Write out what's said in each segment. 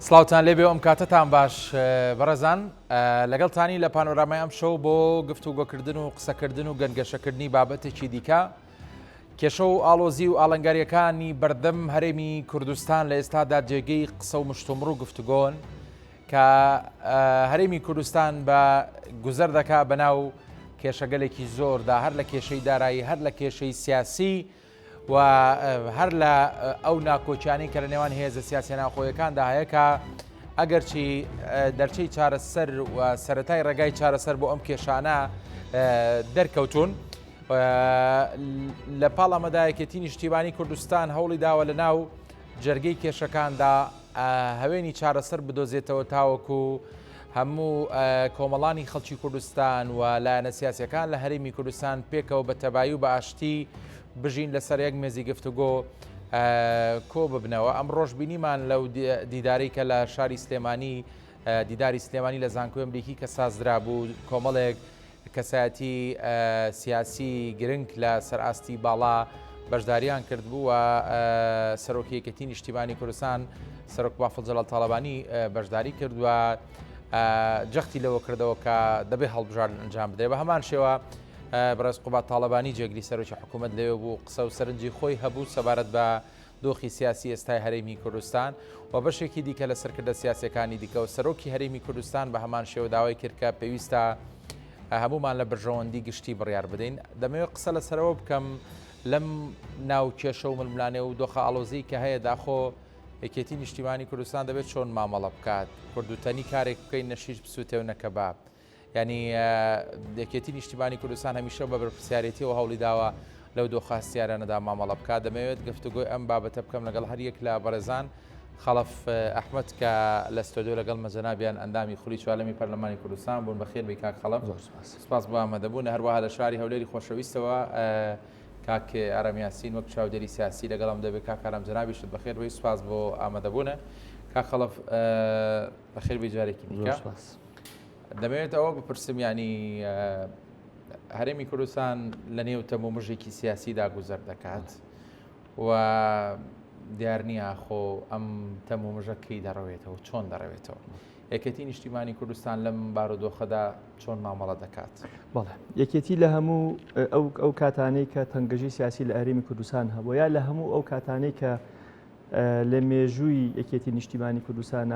سڵاوتان لێبێ ئەم کاتتان باش بەڕێزان لەگەڵتانی لە پانۆرامای ئەم شەو بۆ گفتوگۆکردن و قسەکردن و گەنگەشەکردنی بابەتێکی دیکە کێشە و ئاڵۆزی و ئاڵنگاریەکانی بەردەم هەرێمی کوردستان لە ئێستادا جێگەی قسە و مشتومڕ و گفتوگۆن کە هەرێمی کوردستان بە گوزەر دەکا بەناو کێشەگەلێکی زۆردا هەر لە کێشەی دارایی هەر لە کێشەی سیاسی و هەر لە ئەو ناکۆچیانی کە لە نێوان هێزە سیاسی ناخۆیەکاندا هەیە کە ئەگەرچی دەرچەی چارەسەر و سەرەتای ڕێگای چارەسەر بۆ ئەم کێشانە دەرکەوتون لە پاڵ ئەمەدایەکێتی نیشتیمانی کوردستان هەوڵی داوە لە ناو جەرگەی کێشەکاندا هەوێنی چارەسەر بدۆزێتەوە تاوەکو هەموو کۆمەڵانی خەڵکی کوردستان و لایەنە سیاسیەکان لە هەرێمی کوردستان پێکەوە بە تەبایی و بە ئاشتی بژین لەسەر یەک مێزی گفتوگۆ کۆ ببنەوە. ئەم ڕۆژبینیمان لەو دیداری کە لە شاری سلێمانی دیداری سلێمانی لە زانکۆی ئەمریکی کە سازدرا بوو کۆمەڵێک کەسایەتی سیاسی گرنگ لە سەرئاستی باڵا بەشداریان کرد بوو و سەرۆکی یەکێتی نیشتیمانی کوردستان سەرۆک بافڵ جەلال تاڵەبانی بەشداری کرد و جەختی لەوە کردەوە کە دەبێ هەڵبژاردن ئەنجام بدرێت. بە هەمان شێوە بەڕێز قوبات تاڵەبانی جێگری سەرۆکی حکوومەت لەوێ بوو قسە و سەرنجی خۆی هەبوو سەبارەت بە دۆخی سیاسی ئێستای هەرێمی کوردستان و بەشێکی دیکە لە سەرکردە سیاسیەکانی دیکە و سەرۆکی هەرێمی کوردستان بە هەمان شێوە داوای کرد کە پێویستە هەمومان لە بژەوەندی گشتی بڕیار بدەین. دەمەوێت قسە لەسەرەوە بکەم لەم ناو کێشە و ململانێ و دۆخە ئاڵۆزی کە هەیە داخۆ یەکێتی نیشتیمانی کوردستان دەبێت چۆن مامەڵە بکات کوردوتەنی کارێک بکەین نەشیش بسووتێ و نەکەباب. ینی یەکێتی نیشتیمانی کوردستان هەمیشە بە بەرپرسیارەتیەوە هەوڵی داوە لەو دۆخاستیارانەدا مامەڵە بکات. دەمەوێت گفتوگۆی ئەم بابەتە بکەم لەگەڵ هەر یەک لە بەڕێزان خەڵەف ئەحمەد کە لە ستۆدیۆ لەگەڵ مەجەنابیان ئەندامی خولی چوارەمی پەرلەمانی کوردستان بوون. بەخێر بێ کاک خەڵەف، سپاس بۆ ئامادەبوون. هەروەها لە شاری هەولێری خۆشەویستەوە کاک ئارەم یاسین وەک چاودێری سیاسی لەگەڵم دەبێت کاک ئارەم جەنابیشت بەخێر بێ، سپاس بۆ ئامادەبوونە. کاک خەڵەف بەخێر بێ جارێکی دیکە. دەمەوێت ئەوە بپرسم ینی هەرێمی کوردستان لە نێو تەمومژێکی سیاسیدا گوزەر دەکات و دیار نییە خۆ ئەم تەمومژەکەی دەڕەوێتەوە چۆن دەڕەوێتەوە. یەکێتی نیشتیمانی کوردستان لەم بارودۆخەدا چۆن مامەڵە دەکات؟ بەڵێ یەکێتی لە هەموو ئەو کاتانەی کە تەنگەژی سیاسی لە هەرێمی کوردستان هەبوو یا لە هەموو ئەو کاتانەی کە لە مێژووی یەکێتی نیشتیمانی کوردستان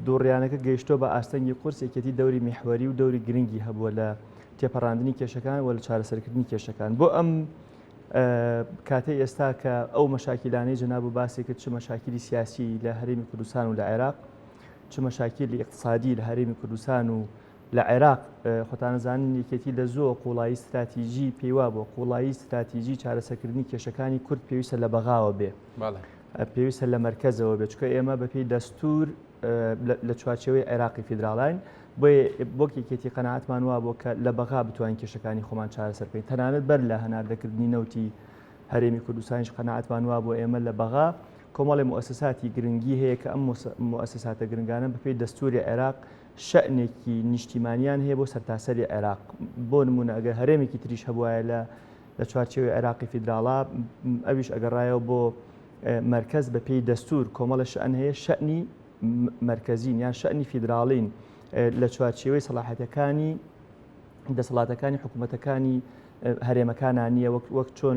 دووڕیانەکە گەیشتۆ بە ئاستەنگی قورس یەکێتی دەوری میحوەری و دەوری گرنگی هەبووە لە تێپەڕاندنی کێشەکان و لە چارەسەرکردنی کێشەکان. بۆ ئەم کاتەی ئێستا کە ئەو مەشاکیلانەی جەناب و باسی کرد چ مەشاکیلی سیاسی لە هەرێمی کوردستان و لە عێراق چ مەشاکیلی اقتصادی لە هەرێمی کوردستان و لە عێراق خۆتانەزانن یەکێتی لە زۆر قوڵایی استراتیژی پێیوا بۆ قوڵایی استراتیژی چارەسەرکردنی کێشەکانی کورد پێویستە لە بەغاوە بێ، پێویستە لە مەرکەزەوە بێت، چکە ئێمە بەپێی دەستور لە چوارچێوەی عێراقی فیدراڵین بۆ یەکێتی قەناعەتمان وا بۆ کە لە بەغا بتوانین کێشەکانی خۆمان چارەسەر بکەین. تەنانەت بەر لە هەناردەکردنی نەوتی هەرێمی کوردستانیش قەناعەتمان وا بۆ ئێمە لە بەغا کۆمەڵی مؤسساتی گرنگی هەیە کە ئەم مؤسساتە گرنگانە بەپێی دەستوری عێراق شەئنێکی نیشتیمانیان هەیە بۆ سەرتاسەری عێراق. بۆ نمونە ئەگەر هەرێمێکی تریش هەبوایە لە چوارچێوەی عێراقی فیدراڵا ئەویش ئەگەڕایەوە بۆ مرکز بەپێی دەستور کۆمەڵە شەئن هەیە شەئنی مرکزین یان شەئنی فیدراڵین لە چوارچێوەی سەلاحەتەکانی دەسەڵاتەکانی حکوومەتەکانی هەرێمەکانان نییە وەک چۆن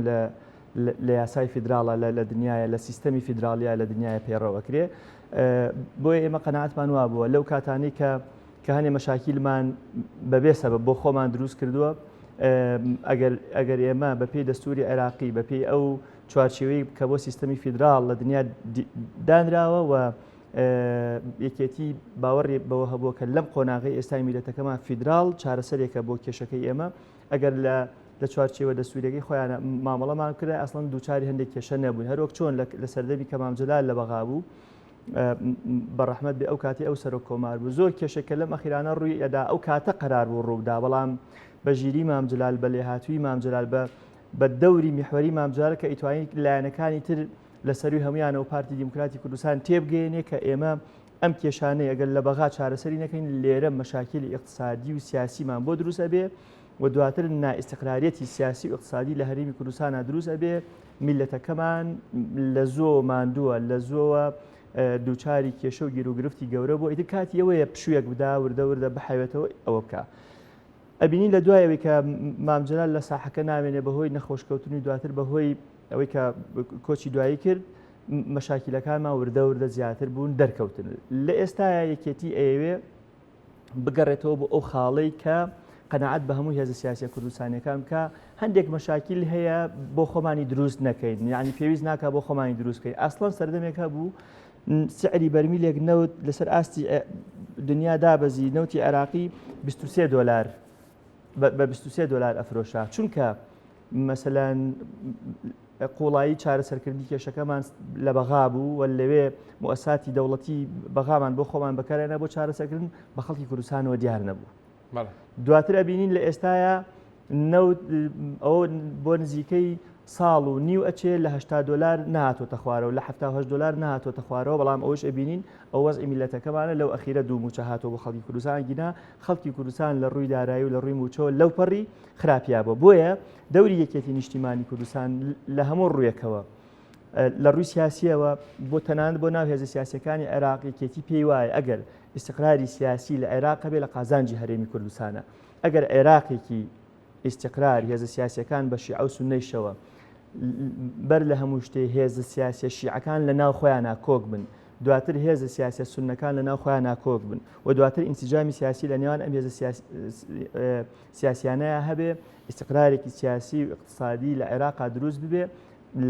لە یاسای فیدراڵە لە دنیاە لە سیستەمی فیدراڵیا لە دنیای پەیڕەوەکرێ. بۆیە ئێمە قەناعەتمان وا بووە لەو کاتانەی کە هەنێ مەشاکیلمان بەبێ سەبەب بۆ خۆمان دروست کردووە ئەگەر ئێمە بەپێی دەستوری عێراقی بەپێی ئەو چوارچێوەی کە بۆ سیستەمی فیدراڵ لە دنیا دانراوە و یەکێتی باوەڕی بەوە هەبووە کە لەم قۆناغی ئێستای میلەتەکەمان فیدراڵ چارەسەرێکە بۆ کێشەکەی ئێمە ئەگەر لە چوارچێوە دەستوریەکەی خۆیان مامەڵەمان کرد ئەسڵەن دووچاری هەندێک کێشە نەبوون. هەروەک چۆن لە سەردەمی کەمام جەلال لە بەغا بوو بەڕەحمەت بێ ئەو کاتی ئەو سەرۆک کۆمار بوو زۆر کێشەکە لەم ئەخیرانە ڕووی ئەدا ئەو کاتە قەرار بوو ڕوودا، بەڵام بە ژیری مام جەلال بە لێهاتووی مام جەلال بە دەوری میحوەری مام جەلال کە ئیتوانی لایەنەکانی تر لە سەروی هەمویانە و پارتی دیموکراتی کوردستان تێبگەێنێ کە ئێمە ئەم کێشانەی ئەگەر لە بەغا چارەسەری نەکەین لێرە مەشاکیلی اقتصادی و سیاسیمان بۆ دروست ئەبێ و دواتر نائستقرارەتی سیاسی و اقتصادی لە هەرێمی کوردستانە دروست ئەبێ میلەتەکەمان لە زۆ ماندووە لە زۆوە دووچاری کێشە و گیر و گرفتی گەورە بۆ ئیتر کاتی ئەوەیە پشوویەک بدا وردە بەحەوێتەوە ئەوە بکە. ئەبینی لە دوایەوەی کە مامجلال لە ساحەکە نامێنێ بەهۆی نەخۆشکەوتنی دواتر بەهۆی ئەوەی کە کۆچی دوایی کرد مەشاکیلەکانمان وردە زیاتر بوون دەرکەوتن. لە ئێستا یەکێتی ئەوێ بگەڕێتەوە بۆ ئەو خاڵەی کە قەنەعەت بە هەموو هێزە سیاسی کوردستانیەکان کە هەندێک مەشاکیل هەیە بۆ خۆمانی دروست نەکەین، یعنی پێویست ناکە بۆ خۆمانی دروستکەین. ئەسڵەن سەردەمێکە بوو سعری بەرمیلێک نەوت لەسەر ئاستی دنیا دابەزی نەوتی عێراقی $23 بە $23 ئەفرۆشا، چونکە مەسەلەن قوڵایی چارەسەرکردنی کێشەکەمان لە بەغا بوو و لەوێ مؤسساتی دەوڵەتی بەغامان بۆ خۆمان بەکارێنە بۆ چارەسەرکردن بە خەڵکی کوردستانەوە دیار نەبوو. دواتر ئەبینین لە ئێستاە ئەوە بۆ نزیکەی ساڵ و نیو ئەچێ لە $80 نهاتۆتە خوارەوە لە $78 نهاتۆتە خوارەوە، بەڵام ئەوش ئەبینین ئەو وەزعی میلەتەکەمانە لەو ئەخیرە دوو موچە هاتۆ بۆ خەڵکی کوردستان گینا خەڵکی کوردستان لە ڕووی دارایی و لە ڕووی موچەوە لەو پەڕی خراپیا بوو. بۆیە دەوری یەکێتی نیشتیمانی کوردستان لە هەموو ڕوویەکەوە لە ڕووی سیاسیەوە بۆ تەنانەت بۆ ناو هێزە سیاسەکانی عێراق یەکێتی پێی وایە ئەگەر استقراری سیاسی لە عێراق بێ لە قازانجی هەرێمی کوردستانە، ئەگەر عێراقێکی استقرار هێزە سیاسیەکان بە شیعە و سوننەیشەوە بەر لە هەموو شتێ هێزە سیاسە شیعەکان لە ناو خۆیانە کۆک بن، دواتر هێزە سیاسە سوننەکان لە ناو خۆیانە کۆک بن و دواتر ئینسیجامی سیاسی لە نێوان ئەم هێزە سیاسیانەیە هەبێ، استقرارێکی سیاسی و اقتصادی لە عێراقا دروست ببێ،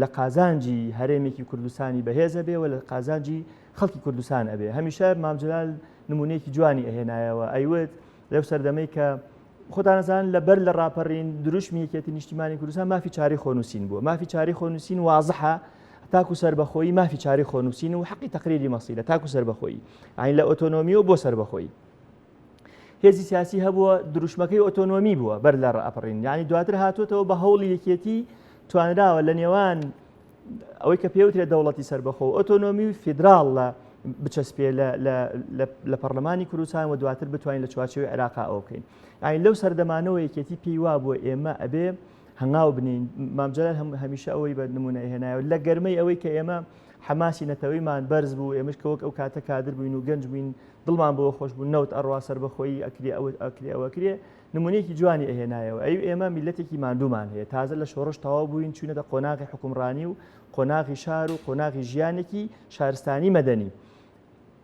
لە قازانجی هەرێمێکی کوردستانی بەهێزە بێ و لە قازانجی خەڵکی کوردستان ئەبێ. هەمیشە مامجلال نمونەیەکی جوانی ئەهێنایەوە، ئەیوت لەو سەردەمەی کە خۆتانەزان لەبەر لە ڕاپەڕین دروشمی یەکێتی نیشتیمانی کوردستان مافی چاری خۆنووسین بووە. مافی چاری خۆنووسین وازحە تاکو سربەخۆیی مافی چاری خۆنووسین و حەقی تەقریری مەسیلە تاکو سربەخۆیی، ئاین لە ئۆتۆنۆمیەوە بۆ سربەخۆیی. هێزی سیاسی هەبووە دروشمەکەی ئۆتۆنۆمی بووە بەر لە ڕاپەڕین، یعنی دواتر هاتوۆتەوە بە هەوڵی یەکێتی توانراوە لە نێوان ئەوەی کە پێوترێت دەوڵەتی سربەخۆ ئۆتۆنۆمی و فیدراڵ لە بچەسپێ لە پەرلەمانی کوردستان و دواتر بتوانین لە چوارچێوەی عێراقا ئەوە بکەین. ئاین لەو سەردەمانەوە یەکێتی پێی وا بووە ئێمە ئەبێ هەنگاو بنین. مامجلال هەمیشە ئەوەی بە نمونە هێنایەوە لە گەرمەی ئەوەی کە ئێمە حماسی نەتەوەیمان بەرز بوو، ئێمەش کەوەک ئەو کاتە کادر بووین و گەنج بووین دڵمان بۆ خۆش بوو نەوت ئەڕوا سەربەخۆیی ئەکرێ نمونەیەکی جوانی ئەهێنایەوە. ئەو ئێمە میلەتێکی ماندوومان هەیە، تازە لە شۆڕش تەواو بووین چوونەتە قۆناغی حکومڕانی و قۆناغی شار و قۆناغی ژیانێکی شارستانی مەدەنی.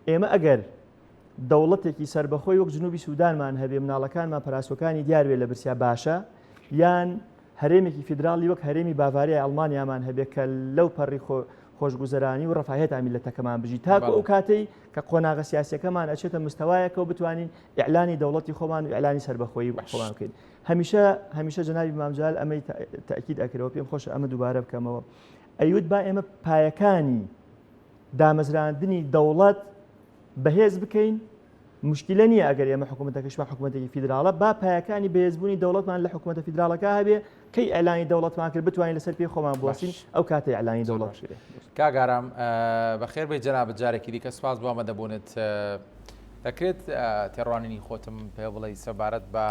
ئێمە ئەگەر دەوڵەتێکی سربەخۆی وەک جنوبی سوودانمان هەبێ مناڵەکانمان پەراسۆکانی دیار بێ لە برسیا باشە، یان هەرێمێکی فیدراڵی وەک هەرێمی باڤاریای ئەڵمانیامان هەبێ کە لەو پەڕی خۆشگوزەرانی و ڕەفاهێتا میلەتەکەمان بژی تاکو ئەو کاتەی کە قۆناغە سیاسیەکەمان ئەچێتە مستەوایەکە و بتوانین ئیعلانی دەوڵەتی خۆمان و ئیعلانی سربەخۆیی خۆمان بکەین. هەمیشە جەنابی مامجلال ئەمەی تاکید ئەکرەوە، پێم خۆشە ئەمە دووبارە بکەمەوە. ئەیوت با ئێمە پایەکانی دامەزراندنی دەوڵەت بەهێز بکەین، مشکلە نییە ئەگەر ئێمە حکوومەتەکەشمان حکوومەتێکی فیدراڵە، با پایەکانی بەهێزبوونی دەوڵەتمان لە حکوومەتە فیدراڵەکە هەبێ کەی ئەلانی دەوڵەتمان کرد بتوانین لەسەر پێی خۆمان بوەسین ئەو کاتە ئەلانی دەوڵەت شوێ. کاگارام بەخێر بێ جەناب جارێکی دیکە سپاس بۆ ئەمەدەبوونت. دەکرێت تێڕوانینی خۆتم پێ بڵێ سەبارەت بە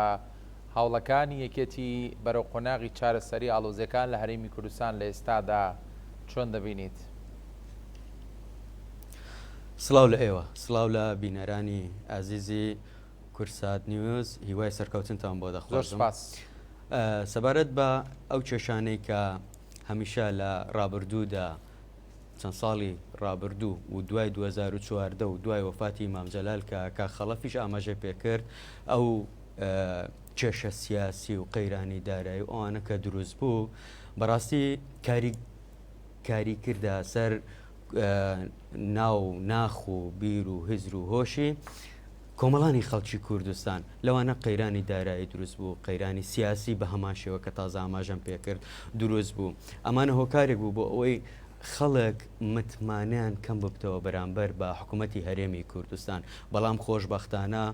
هەوڵەکانی یەکێتی بەرەو قۆناغی چارەسەری ئاڵۆزیەکان لە هەرێمی کوردستان لە ئێستادا چۆن دەبینیت؟ سڵاو لە ئێوە، سڵاو لە بینەرانی ئازیزی کورسات نیوز، هیوای سەرکەوتنتان بۆ دەخوازم. سەبارەت بە ئەو کێشانەی کە هەمیشە لە ڕابردوودا چەند ساڵی ڕابردوو و دوای 2014 و دوای وەفاتی مامجەلال کە خەڵەفیش ئاماژە پێکرد ئەو کێشە سیاسی و قەیرانی دارایی و ئەوانە کە دروست بوو بەڕاستی کاری کردە سەر ناو ناخ و بیر و هزر و هۆشی کۆمەڵانی خەڵکی کوردستان. لەوانە قەیرانی دارایی دروست بوو، قەیرانی سیاسی بە هەمان شێوە کە تازە ئاماژەم پێکرد دروست بوو. ئەمانە هۆکارێک بوو بۆ ئەوەی خەڵک متمانیان کەم ببتەوە بەرامبەر بە حکوومەتی هەرێمی کوردستان. بەڵام خۆشبەختانە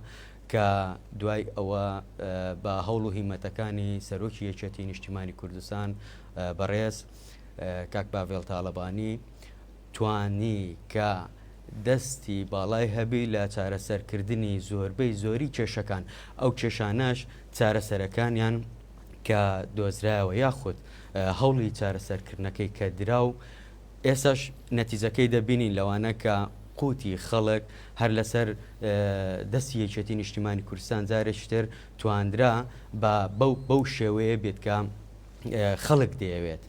کە دوای ئەوە بە هەوڵ و هیمەتەکانی سەرۆکی یەکێتی نیشتیمانی کوردستان بەڕێز کاک باڤێڵ تاڵەبانی توانی کە دەستی باڵای هەبی لە چارەسەرکردنی زۆربەی زۆری کێشەکان، ئەو کێشانەش چارەسەرەکانیان کە دۆزرایەوە یاخود هەوڵی چارەسەرکردنەکەی کە درا و ئێساش نەتیجەکەی دەبینین لەوانە کە قوتی خەڵک هەر لەسەر دەستی یەکێتی نیشتیمانی کوردستان جارێکتر تواندرا بەو شێوەیە بێت کە خەڵک دەیەوێت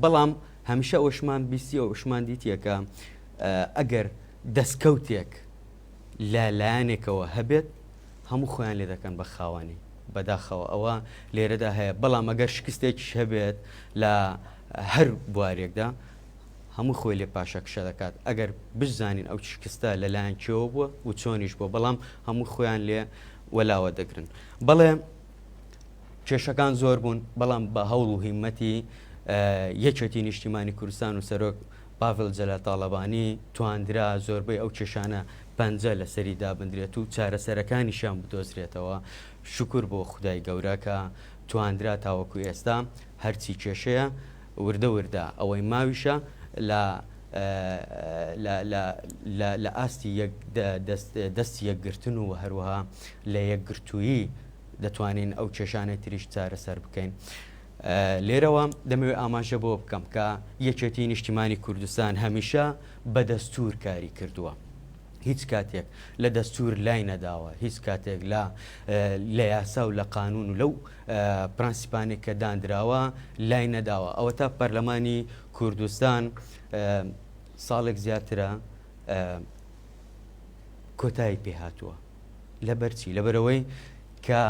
بەڵام هەمیشە ئەوشمان بیستی ئەوشمان دیتیەکە ئەگەر دەستکەوتێک لایەنێکەوە هەبێت هەموو خۆیان لێ دەکەن بە خاوەنی بەداخەوە ئەوە لێرەدا هەیە بەڵام ئەگەر شکستێکی هەبێت لە هەر بوارێکدا هەموو خۆی لێ پاشەکشە دەکات ئەگەر بزانین ئەو شکستە لەلایەن کێوە بووە و چۆنیش بووە بەڵام هەموو خۆیان لێ وەلاوە دەگرن بەڵێ کێشەکان زۆر بوون بەڵام بە هەوڵ و هیمەتی یەکێتی نیشتیمانی کوردستان و سەرۆک پاڤڵ جەلاتاڵەبانی تواندرا زۆربەی ئەو کێشانە پەنجە لەسەری دابدرێت و چارەسەرەکانیشان بدۆزرێتەوە شکر بۆ خودای گەورە کە تواندرا تاوەکو ئێستا هەرچی کێشەیە وردە وردە ئەوەی ماویشە لە ئاستی دەستی یەکگرتن و هەروەها لە یەکگرتوویی دەتوانین ئەو کێشانەی تریش چارەسەر بکەین. لێرەوە دەمەوێت ئاماژە بۆ بکەم کە یەکێتی نیشتیمانی کوردستان هەمیشە بە دەستور کاری کردووە. هیچ کاتێک لە دەستور لای نەداوە هیچ کاتێک لە یاسا و لە قانون و لەو پرانسیپانێک کە دانراوە لای نەداوە ئەوە تا پەرلەمانی کوردستان ساڵێک زیاترە کۆتایی پێهاتووە لەبەرچی لەبەرەوەی کە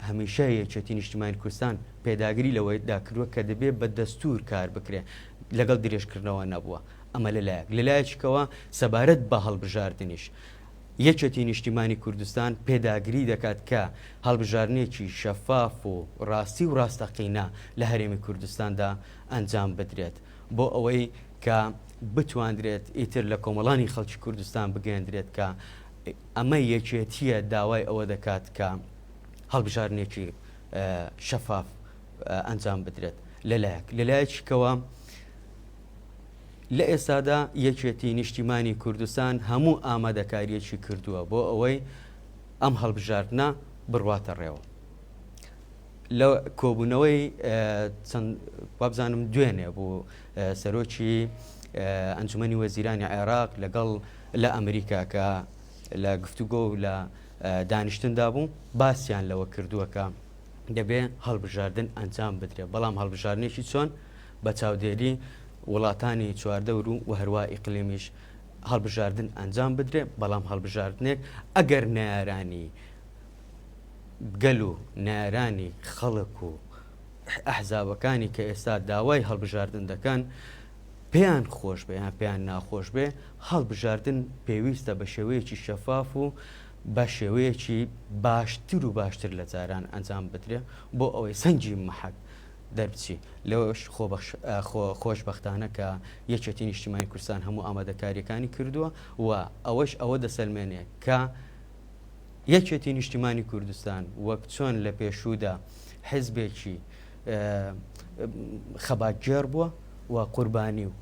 هەمیشە یەکێتی نیشتیمانی کوردستان پێداگری لەوەی داکردووە کە دەبێت بە دەستور کار بکرێ لەگەڵ درێژکردنەوە نەبووە ئەمە لەلایەکەوە سەبارەت بە هەڵبژاردنیش یەکێتی نیشتیمانی کوردستان پێداگری دەکات کە هەڵبژارنێکی شەفاف و ڕاستی و ڕاستەقینە لە هەرێمی کوردستاندا ئەنجام بدرێت بۆ ئەوەی کە بتواندرێت ئیتر لە کۆمەڵانی خەڵکی کوردستان بگەێنرێت کە ئەمە یەکێتیە داوای ئەوە دەکات کە هەڵبژارنێکی شەفاف ئەنجام بدرێت لەلایەکەوە لە ئێستادا یەکێتی نیشتیمانی کوردستان هەموو ئامادەکاریەکی کردووە بۆ ئەوەی ئەم هەڵبژاردنە بڕواتە ڕێوە لە کۆبوونەوەی چەند وابزانم دوێنێ بوو سەرۆکی ئەنجومەنی وەزیرانی عێراق لەگەڵ لە ئەمریکا کە لە گفتوگۆ و لە دانیشتندا بوو باسییان لەوە کردووە کە دەبێ هەڵبژاردن ئەنجام بدرێت بەڵام هەڵبژاردنێکی چۆن بە چاودێری وڵاتانی چواردەور و هەروە ئیقلیمیش هەڵبژاردن ئەنجام بدرێت بەڵام هەڵبژاردنێک ئەگەر نارانی گەل و نارانی خەڵک و ئەحزابەکانی کە ئێستا داوای هەڵبژاردن دەکەن پێیان خۆش بێ یان پێیان ناخۆش بێ هەڵبژاردن پێویستە بە شێوەیەکی شەفاف و بە شێوەیەکی باشتر و باشتر لە جاران ئەنجام بدرێ بۆ ئەوەی سەنگی مەحەک دەربچی لەوەش خۆشبەختانە کە یەکێتی نیشتیمانی کوردستان هەموو ئامادەکاریەکانی کردووە و ئەوەش ئەوە دەسەلمێنێ کە یەکێتی نیشتیمانی کوردستان وەک چۆن لە پێشوودا حیزبێکی خەباتگێر بووە و قوربانی و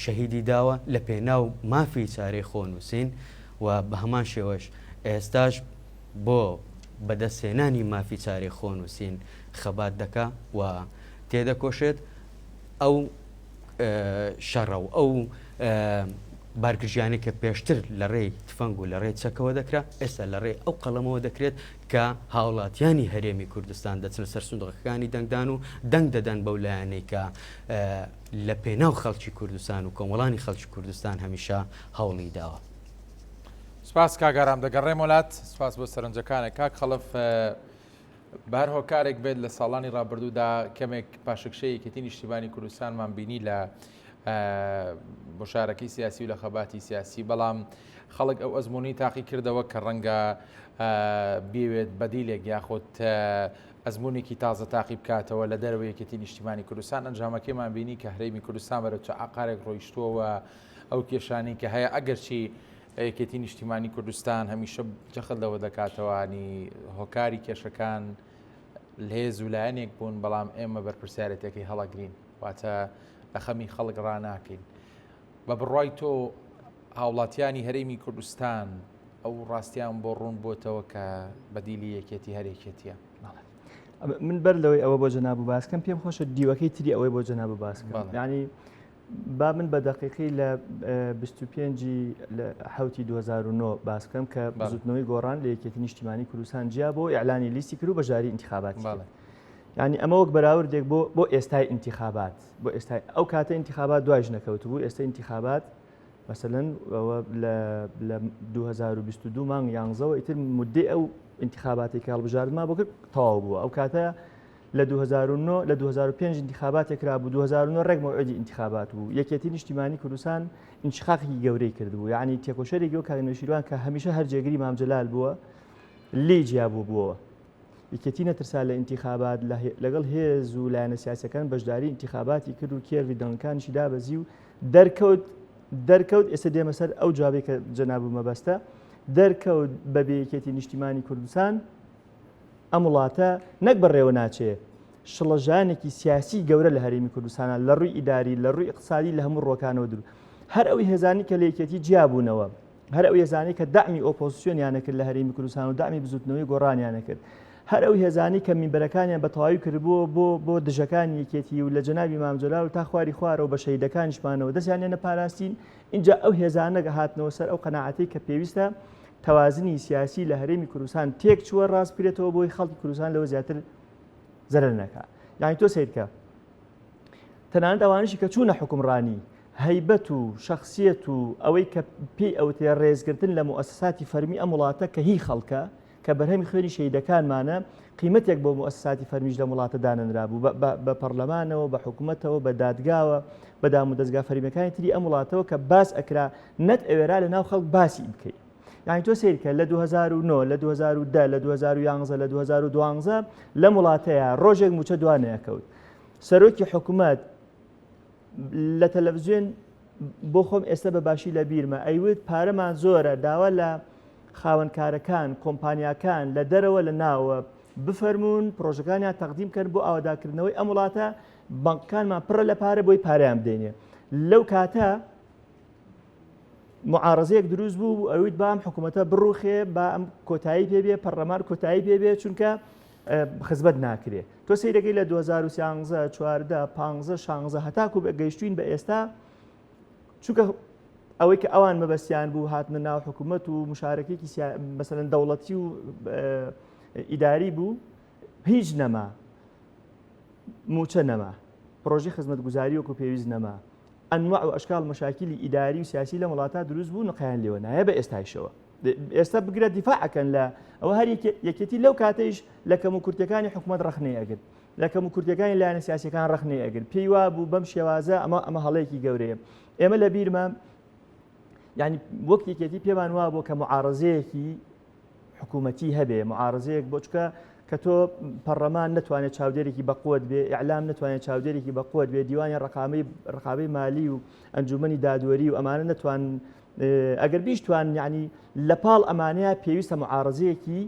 شەهیدی داوە لە پێناو مافی چارەی خۆنووسین و بە هەمان شێوەش ئێستاش بۆ بەدەستهێنانی مافی چارەی خۆنووسین خەبات دەکا و تێدەکۆشێت ئەو شەڕە و ئەو بارگژیانی کە پێشتر لە ڕێی تفەنگ و لە ڕێی چەکەوە دەکرا ئێستا لە ڕێی ئەو قەڵەمەوە دەکرێت کە هاوڵاتیانی هەرێمی کوردستان دەچنە سەر سوندوقەکانی دەنگدان و دەنگ دەدەن بەو لایەنەی کە لە پێناو خەڵکی کوردستان و کۆمەڵانی خەڵکی کوردستان هەمیشە هەوڵی داوە. سپاس کاگارام دەگەڕێم وڵات سپاس بۆ سەرنجەکانێک کاک خەڵف بەر هۆکارێک بێت لە ساڵانی ڕابردوودا کەمێک پاشەکشەیەکێتی نیشتیمانی کوردستانمان بینی لە بۆشارەکەی سیاسی و لە خەباتی سیاسی بەڵام خەڵک ئەو ئەزمموی تاقی کردەوە کە ڕەنگە بێوێت بەدیلێک یاخۆت ئەزممونێکی تازە تاقی بکاتەوە لە دەرەوەی یەکێتی نیشتیمانی کوردستان ئەنجامەکەیمان بینی کە هەرێمی کوردستان بەرەو چ عقارێک ڕۆیشتووە ئەو کێشانی کە هەیە ئەگەرچی یەکێتی نیشتیمانی کوردستان هەمیشە جەخت لەوە دەکاتەوەنی هۆکاری کێشەکان لێز و لایەنێک بوون بەڵام ئێمە بەرپرسیارەتەکەی هەڵەگرین واتە لە خەمی خەڵک ڕناکەین بە بڕای تۆ هاوڵاتیانی هەرێمی کوردستان ئەو ڕاستیان بۆ ڕوون بۆتەوە کە بەدیلی یەکێتی هەرێکێتیە من بەر لەوەی ئەوە بۆ جەناب باس بکەم پێم خۆشە دیوەکەی تری ئەوەی بۆ جەناب باس بکەم یعنی با من بە دقیقی لە 25 حوتی 2009 باس بکەم کە زودنەوەی گۆڕان لە یەکێتی نیشتیمانی کوردستان جیا بۆ ئیعلانی لیستی کرد و بەژاری انتخاباتی یعنی ئەمە وەک بەراوردێک بۆ ئێستای انتخابات بۆ ئێستای ئەو کاتە انتخابات دوایش نەکەوت بوو ئێستا انتخابات مثلەن لە 2022 مانگ 11 ئیتر مدەی ئەو انتخاباتی کە هەڵبژاردما بۆ کرد تەواو بووە ئەو کاتە لە 2009 لە 2005 انتخاباتێکرا بوو 2009 ڕێک مەوعودی انتخابات بوو یەکێتی نیشتیمانی کوردستان انشقاقی گەورەی کردبوو یعنی تێکۆشەرێکی و کاگنەشیروان کە هەمیشە هەر جێگری مام جەلال بووە لێ جیابوو بووەوە یەکێتی نەترسا لە انتخابات لەگەڵ هێز و لایەنە سیاسەکان بەشداری انتخاباتی کرد و کێڕی دەنگەکانیشی دابەزی و دەرکەوت ئێستا دێمە سەر ئەو جوابێک کە جەناب مەبەستە دەرکەوت بەبێ یەکێتی نیشتیمانی کوردستان ئەم وڵاتە نەک بەڕێوە ناچێ شڵەژانێکی سیاسی گەورە لە هەرێمی کوردستانە لە ڕووی ئیداری لە ڕووی اقتصادی لە هەموو ڕۆکانەوە درو هەر ئەوی هێزانی کە لە یەکێتی جیابوونەوە هەر ئەو هێزانی کە داعمی ئۆپۆزیسیۆنیانە کرد لە هەرێمی کوردستان و داعمی بزوتنەوەی گۆڕانیانە کرد هەر ئەو هێزانی کە میمبەرەکانیان بە تەواوی کردبووە بۆ دژەکانی یەکێتی و لە جەنابی مام جەلال و تا خواری خوارەوە بە شەهیدەکانیشمانەوە دەستیان نەپاراستین اینجا ئەو هێزانە هاتنەوە سەر ئەو قەناعەتەی کە پێویستە توازنی سیاسی لە هەرێمی کوردستان تێک چووە ڕاست بکرێتەوە بۆی خەڵکی کوردستان لەوە زیاتر زەرەر نەکا یعنی تۆ سیرکە تەنانەت ئەوانشی کە چوونە حکومڕانی هەیبەت و شخصیت و ئەوەی کە پێی ئەوتێ ڕێزگرتن لە مؤسساتی فەرمی ئەم وڵاتە کە هی خەڵکە کە بەرهەمی خوێنی شەهیدەکانمانە قیمەتێک بۆ مؤسساتی فەرمیش لە وڵاتە دانەنرابوو بە پەرلەمانەوە بە حکوومەتەوە بە دادگاوە بە دام و دەستگا فەرمیەکانی تری ئەم وڵاتەوە کە باس ئەکرا نەت ئەوێرا لە ناو خەڵک باسی بکەیت یعنی تۆ سیرکە لە 2009 لە 2010 لە 2011 لە 2012 لە وڵاتەیە ڕۆژێک موچە دوانەیەکەوت سەرۆکی حکوومەت لە تەلەڤیزیۆن بۆ خۆم ئێستا بە باشی لە بیرمە ئەیوت پارەمان زۆرە داوا لە خاوەنکارەکان کۆمپانیاکان لە دەرەوە لە ناوە بفەرمونون پرۆژەکانیان تەقدیم کرد بۆ ئاواداکردنەوەی ئەم وڵاتە بانکەکانمان پڕە لە پارە بۆی پارەیان بدەینێ لەو کاتە معارزەیەک دروست بوو ئەویت بام حکوومەتە بڕوخێ با ئەم کۆتایی پێبێ پەرلەمان کۆتایی پێبێ چونکە خزمەت ناکرێ تۆ سەیرەکەی لە 2013 14 15 16 هەتاکو گەیشتوین بە ئێستا چونکە ئەوەی کە ئەوان مەبەستیان بوو هاتنە ناو حکوومەت و مشارەکەیەکی مەسەلەن دەوڵەتی و ئیداری بوو هیچ نەما موچە نەما پرۆژەی خزمەتگوزاری وەکو پێویست نەما ئەنواع و ئەشکال مەشاکیلی ئیداری و سیاسی لە وڵاتە دروست بوو نقیان لێوە نایە بە ئێستایشەوە ئێستا بگرە دیفاعەکەن لە ئەوە هەر یەکێتی لەو کاتەیش لە کەم و کورتەکانی حکوومەت ڕخنەی ئەگرت لە کەم و کورتەکانی لایەنە سیاسیەکان ڕخنەی ئەگرت پێی وا بوو بەم شێوازە ئەمە هەڵەیەکی گەورەیە ئێمە لە بیرمە یعنی وەک یەکێتی پێمان وا بۆ کە معارزەیەکی حکوومەتی هەبێ معارزەیەک بۆچکە کە تۆ پەرلەمان نتوانێت چاودێرێکی بەقوت بێ ئیعلام نتوانێت چاودێرێکی بەقوت بێ دیوانی ڕقابەی مالی و ئەنجومەنی دادوەری و ئەمانە نتوان ئەگەر بیشتوان یعنی لە پاڵ ئەمانەیە پێویستە معارزەیەکی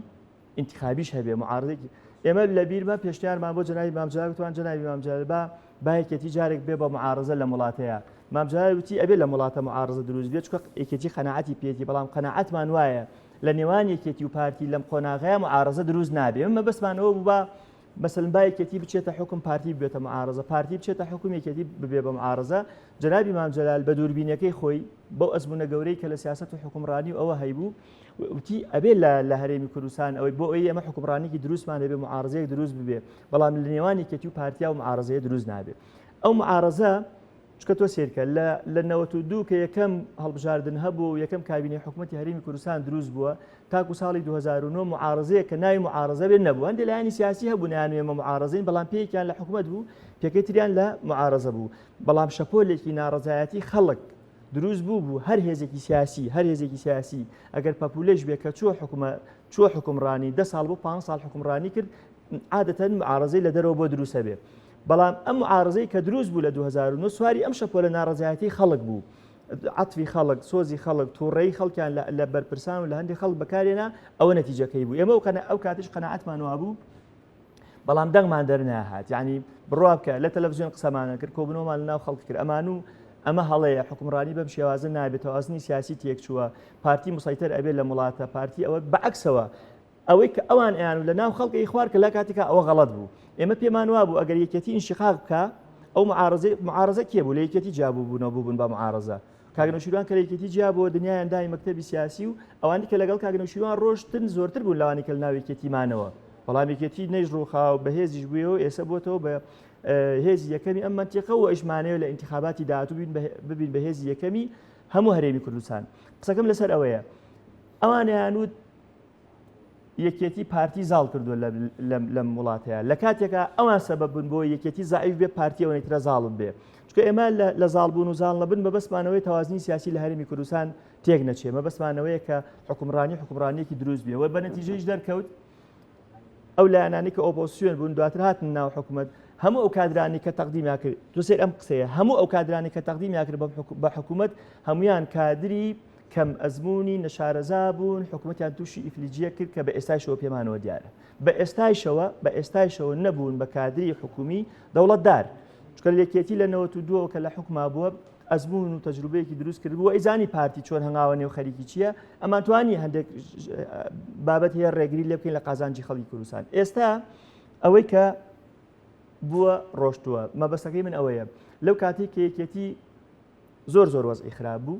انتخابیش هەبێ معارزەیەکی ئێمە لە بیرمە پێشنیارمان بۆ جەنابی مام جەلال وتوان جەنابی مام جەلال با یەکێتی جارێک بێ بە معارزە لە وڵاتەیە مام جەلال وتی ئەبێ لە وڵاتە معارزە دروست بێت چونکە یەکێتی قەناعەتی پێێتی بەڵام قەناعەتمان وایە لە نێوان یەکێتی و پارتی لەم قۆناغەیە معارزە دروست نابێ ئەمە بەسمانەوە بوو بە مەسەلەن با یەکێتی بچێتە حکم پارتی بێتە معارزە پارتی بچێتە حکم یەکێتی ببێ بە معارزە جەنابی مام جەلال بە دووربینەکەی خۆی بەو ئەزمونە گەورەی کە لە سیاسەت و حکومڕانی و ئەوە هەیبوو وتی ئەبێ لە هەرێمی کوردستان ئەوەی بۆ ئەوەی ئەمە حکومڕانێکی دروستمان دەبێ معارزەیەک دروست ببێ بەڵام لە نێوان یەکێتی و پارتیا و معارزەیە دروست نابێ ئەو معارزە چکە تۆ سێرکە لە 92 کە یەکەم هەڵبژاردن هەبوو و یەکەم کابینەی حکوومەتی هەرێمی کوردستان دروست بووە تاکو ساڵی 2009 معارزەیە کە ناوی معارزە بێت نەبوو هەندێک لایانی سیاسی هەبوو نیانوێمە معارزەین بەڵام پێیەکیان لە حکوومەت بوو پێکەی تریان لە معارزە بوو بەڵام شەپۆلێکی ناڕەزایەتی خەڵک دروست بوو هەر هێزێکی سیاسی ئەگەر پاپولێش بێ کە چوە حکومڕانی 10 ساڵ بۆ 5 ساڵ حکومڕانی کرد عادەتەن معارزەی لە دەرەوە بۆ دروستە بێ بەڵام ئەم معارزەی کە دروست بوو لە 2009 سواری ئەم شەپۆلە ناڕەزایەتی خەڵک بوو عەتفی خەڵک سۆزی خەڵک تووڕێی خەڵکیان لە بەرپرسان و لە هەندێک خەڵک بەکارێنا ئەوە نەتیجەکەی بوو ئێمە ئەو کاتش قەناعەتمان وا بوو بەڵام دەنگمان دەرنەهات یعنی بڕوا بکە لە تەلەڤیزیۆن قسەمانە کرد کۆبنەوەمان لە ناو خەڵک کرد ئەمە هەڵەیە حکومڕانی بەم شێوازە نابێت تەوازنی سیاسی تێک چووە پارتی مسەیتەر ئەبێت لە وڵاتە پارتی ئەوە بەعکسەوە ئەوەی کە ئەوان ئەیان و لە ناو خەڵکی خوار کە لە کاتێکا ئەوە غەڵەت بوو ئێمە پێمان وا بوو ئەگەر یەکێتی ئینشقاق بکە ئەو معارزە کێ بوو لە یەکێتی جیابوو بوونەوە بوون بە معارزە کاگنەوشیروان کە لە یەکێتی جیابەوە دنیایان دای مەکتەبی سیاسی و ئەوانی کە لەگەڵ کاگنەوشیروان ڕۆشتن زۆرتر بوون لەوانی کە لە ناو یەکێتیمانەوە بەڵام یەکێتی نەیژ ڕووخا و بەهێزیش بوویەوە ئێستا بۆتەوە بە هێزی یەکەمی ئەم منتیقە و ئەژمانەوە لە ئینتیخاباتی داهاتوو ببین بە هێزی یەکەمی هەموو هەرێمی کوردستان قسەکەم لەسەر ئەوەیە ئەوانیان وت یەکێتی پارتی زاڵ کردووە لەم وڵاتەیە لە کاتێکە ئەوان سەبەب بوون بۆ یەکێتی زعیف بێ پارتیەوە نەیترە زاڵم بێ چکە ئێمە لە زاڵبوون و زاڵ نەبن بەبەستمانەوەی تەوازنی سیاسی لە هەرێمی کوردستان تێک نەچێ مەبەستمانەوەیە کە حکومڕانیەکی دروست بێ وە بە نەتیجەیش دەرکەوت ئەو لایەنانی کە ئۆپۆزیسیۆن بوون دواتر هاتن ناو حکوومەت هەموو ئەو کادرانی کە تەقدیمیا کرد دووسێر ئەم قسەیە هەموو ئەو کادرانی کە تەقدیمیا کرد بە حکوومەت هەمویان کادری کەم ئەزمموی نەشارەزا بوون حکوومەتیان تووشی ئیفلیجیە کرد کە بە ئێستایشەوە پێمانەوە دیارە بە ئێستایشەوە نەبوون بە کادری حکومی دەوڵەتدار چکە لێکێتی لە 92 کە لە حکوما بووە ئەزمون و تەجروبەیەکی دروست کرد بووە ئیزانی پارتی چۆن هەنگاوە نێو خەریکی چییە ئەمان توانی هەندێک بابەت هەیە ڕێگری لێ بکەین لە قازانجی خەڵکی کوردستان ئێستا ئەوەی کە بووە ڕۆشتووە مەبەستەکەی من ئەوەیە لەو کاتێک کە یەکێتی زۆر وەزعی خراپ بوو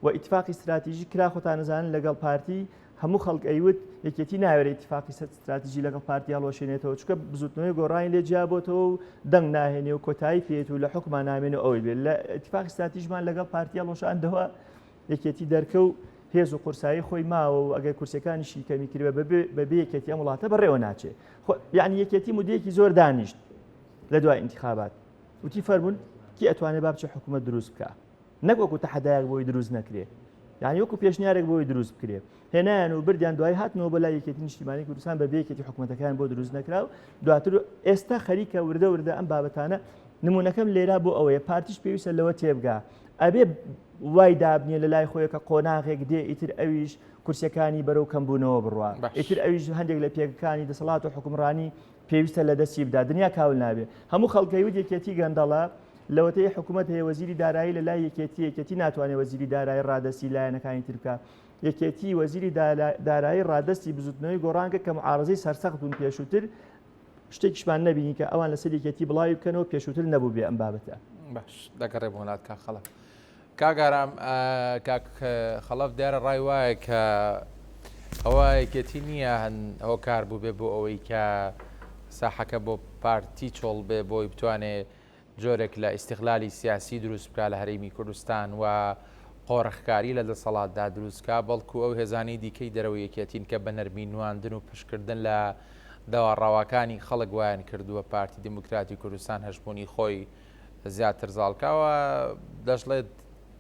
و ئیتفاقی استراتیژی کرا خۆتان نەزانن لەگەڵ پارتی هەموو خەڵک ئەیوت یەکێتی ناوێت ئیتفاقی استراتیژی لەگەڵ پارتی هەڵۆشێنێتەوە چکە بزوتنەوەی گۆڕانی لێ جیابۆتەوە و دەنگ ناهێنێ و کۆتایی پێێت و لە حکومان نامێنێ ئەوەی بێت لە ئیتفاقی استراتیژمان لەگەڵ پارتی هەڵۆشاندەوە یەکێتی دەرکە و هێز و قورسایی خۆی ماوە و ئەگەر کورسەکانیشی کەمی کردوە بەبێ یەکێتی ئەم وڵاتە بەڕێوە ناچێت یعنی یەکێتی مودەیەکی زۆر دانیشت لە دوای انتخابات وتی فەرمون کی ئەتوانێت با بچێ حکوومەت دروست بکە نەک وەکو تەحەدایەک بۆی دروست نەکرێ یعنی وەکو پێشنیارێک بۆی دروست بکرێ هێنایان و بردیان دوای هاتنەوە بەلای یەکێتی نیشتیمانی کوردستان بە بەیەکێتی حکوومەتەکان بۆ دروست نەکرا و دواتر ئێستا خەریکە وردە ئەم بابەتانە نمونونەکەم لێرا بۆ ئەوەیە پارتیش پێویستە لەوە تێبگا ئەبێ وای دابنیە لە لای خۆیەکە قۆناغێک دێ ئیتر ئەویش کورسەکانی بەرەو کەمبوونەوە بڕوا ئیتر ئەویش هەندێک لە پێکەکانی دەسەڵات و حکومڕانی پێویستە لە دەستی بدا دنیا کاول نابێ هەموو خەڵکەیوت یەکێتی گەندەڵە لەوەتەیە حکوومەت هەیە وەزیری دارایی لە لای یەکێتی ناتوانێت وەزیری دارایی ڕادستی لایەنەکانی تر بکە یەکێتی وەزیری دارایی ڕادستی بزوتنەوەی گۆڕانکە کە معارزەی سەرسەخت بوون پێشووتر شتێکیشمان نەبینی کە ئەوان لەسەر یەکێتی بڵاوی بکەنەوە پێشووتر نەبوو بێ ئەم بابەتە باش دەگەڕێ بۆ نات کا خەڵک کاگارام کاک خەڵەف دیارە ڕای وایە کە ئەوە یەکێتی نییە ئەوە کار بوو بێ بۆ ئەوەی کە ساحەکە بۆ پارتی چۆڵ بێ بۆی بتوانێت جۆرێک لە ئیستیقلالی سیاسی دروست بکە لە هەرێمی کوردستان و قۆڕەخکاری لە دەسەڵاتدا دروستکە بەڵکو ئەو هێزانی دیکەی دەرەوە یەکێتین کە بە نەرمی نواندن و پشکردن لە داواڕاوەکانی خەڵک وایان کردووە پارتی دموکراتی کوردستان هەشبوونی خۆی زیاتر زاڵکەوە دەشڵێت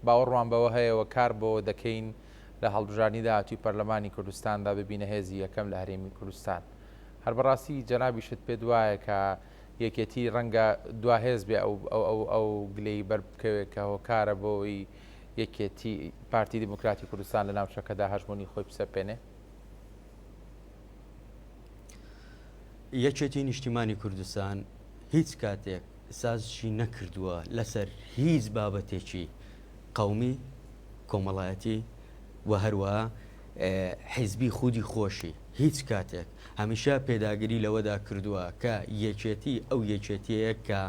باوەڕوان بەوە هەیەەوە کار بۆ دەکەین لە هەڵبژارنی داهاتووی پەرلەمانی کوردستاندا ببینە هێزی یەکەم لە هەرێمی کوردستان هەر بەڕاستی جەنابیشت پێ دوایە کە یەکێتی ڕەنگە دواهێز بێ ئەو گلەی بەربکەوێت کە هۆکارە بۆی یەکێتی پارتی دموکراتی کوردستان لە ناوچەکەدا هەژمونی خۆی بسەپێنێ یەکێتی نیشتیمانی کوردستان هیچ کاتێک سازشی نەکردووە لەسەر هیچ بابەتێکی قەومی کۆمەڵایەتی و هەروەها حیزبی خودی خۆشی هیچ کاتێک هەمیشە پێداگیری لەوەدا کردووە کە یەکێتی ئەو یەکێتیەیە کە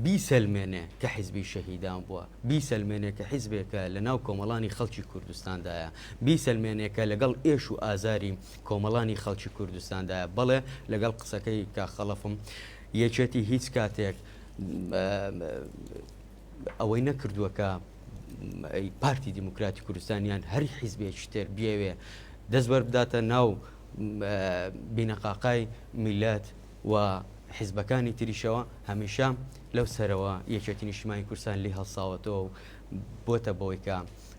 بیسەلمێنێ کە حیزبی شەهیدان بووە بیسەلمێنێ کە حیزبێکە لە ناو کۆمەڵانی خەڵکی کوردستاندایە بیسەلمێنێکە لەگەڵ ئێش و ئازاری کۆمەڵانی خەڵکی کوردستاندایە بەڵێ لەگەڵ قسەکەی کە خەڵەفم یەکێتی هیچ کاتێک ئەوەی نەکردووە کە پارتی دیموکراتی کوردستانیان هەری حیزبێکی تر بیاوێ دەست بەربداتە ناو بینەقاقای میلەت و حیزبەکانی تریشەوە هەمیشە لەو سەرەوە یەکێتی نیشتیمانی کوردستان لی هەڵساوەتەوە و بۆتە بۆی کە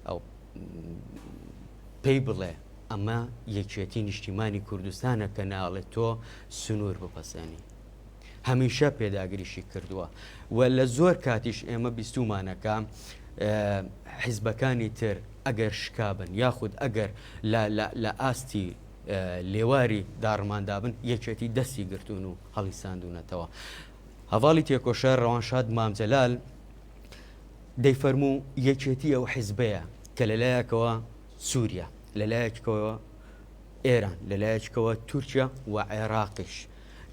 ئەو پێی بڵێ ئەمە یەکێتی نیشتیمانی کوردستانە کە ناڵێت تۆ سنوور بپەسێنی هەمیشە پێداگریشی کردووە و لە زۆر کاتیش ئێمە بیستومانەکە حیزبەکانی تر ئەگەر شکابن یاخود ئەگەر لە ئاستی لێواری داڕماندابن یەکێتی دەستی گرتوون و هەڵی ساندوونەتەوە هەواڵی تێکۆشە ڕەوانشاد مامجەلال دەیفەرموو یەکێتی ئەو حیزبەیە کە لەلایەکەوە سووریا لەلایەکەوە ئێران لەلایەکەوە تورکیا و عێراقیش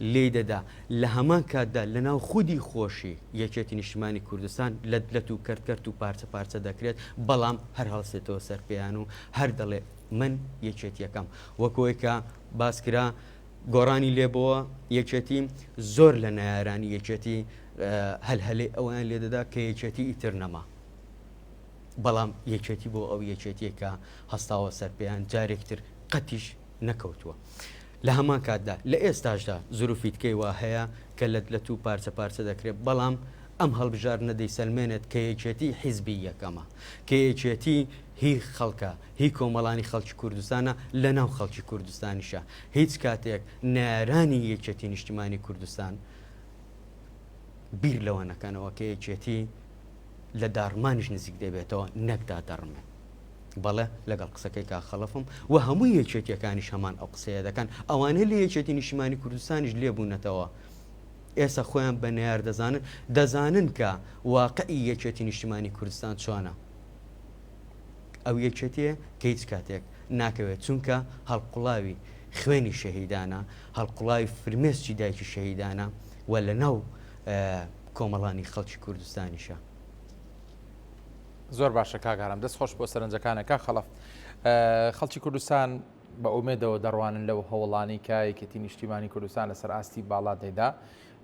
لێ دەدا لە هەمان کاتدا لەناو خودی خۆشی یەکێتی نیشتیمانی کوردستان لەت و کردکرد و پارچە پارچە دەکرێت بەڵام هەر هەڵسێتەوە سەرپیان و هەر دەڵێ من یەکێتیەکەم وەکۆی کە باسکرا گۆڕانی لێبەوە یەکێتی زۆر لە نایارانی یەکێتی هەلهەلێ ئەویان لێ دەدا کە یەکێتی ئیتر نەما بەڵام یەکێتی بۆ ئەو یەکێتیەکە هەستاوە سەرپیان جارێکتر قەتیش نەکەوتووە لە هەمان کاتدا لە ئێستاشدا زروفیتکەی وا هەیە کە لە تو پارچە پارچە دەکرێت بەڵام ئەم هەڵبژار نەدەی سەلمێنێت کە یەکێتی حیزبی یەکەمە کە یەکێتی هی خەڵکە هی کۆمەڵانی خەڵکی کوردستانە لە ناو خەڵکی کوردستانیشە هیچ کاتێک نارانی یەکێتی نیشتیمانی کوردستان بیر لەوە نەکەنەوە کە یەکێتی لە داڕمانیش نزیک دەبێتەوە نەکدا دەڕمێ بەڵێ لەگەڵ قسەکەی کا خەڵفم و هەموو یەکێتیەکانیش هەمان ئەو قسەیە دەکەن ئەوانە لە یەکێتی نیشتیمانی کوردستانیش لێبوونەتەوە ئێستا خۆیان بە نەیار دەزانن کە واقعی یەکێتی نیشتیمانی کوردستان چۆنە ئەو یەکێتیە کە هیچ کاتێک ناکەوێت چونکە هەڵقوڵاوی خوێنی شەهیدانە هەڵقوڵاوی فرمێسکی دایکی شەهیدانە و لە ناو کۆمەڵانی خەڵکی کوردستانیشە زۆر باشە کاگارم دەست خۆش بۆ سەرنجەکانەکە خەڵف خەڵکی کوردستان بە ئومێدەوە دەڕوانن لەو هەوڵانی کە یەکێتی نیشتیمانی کوردستان لەسەر ئاستی باڵا دەیدا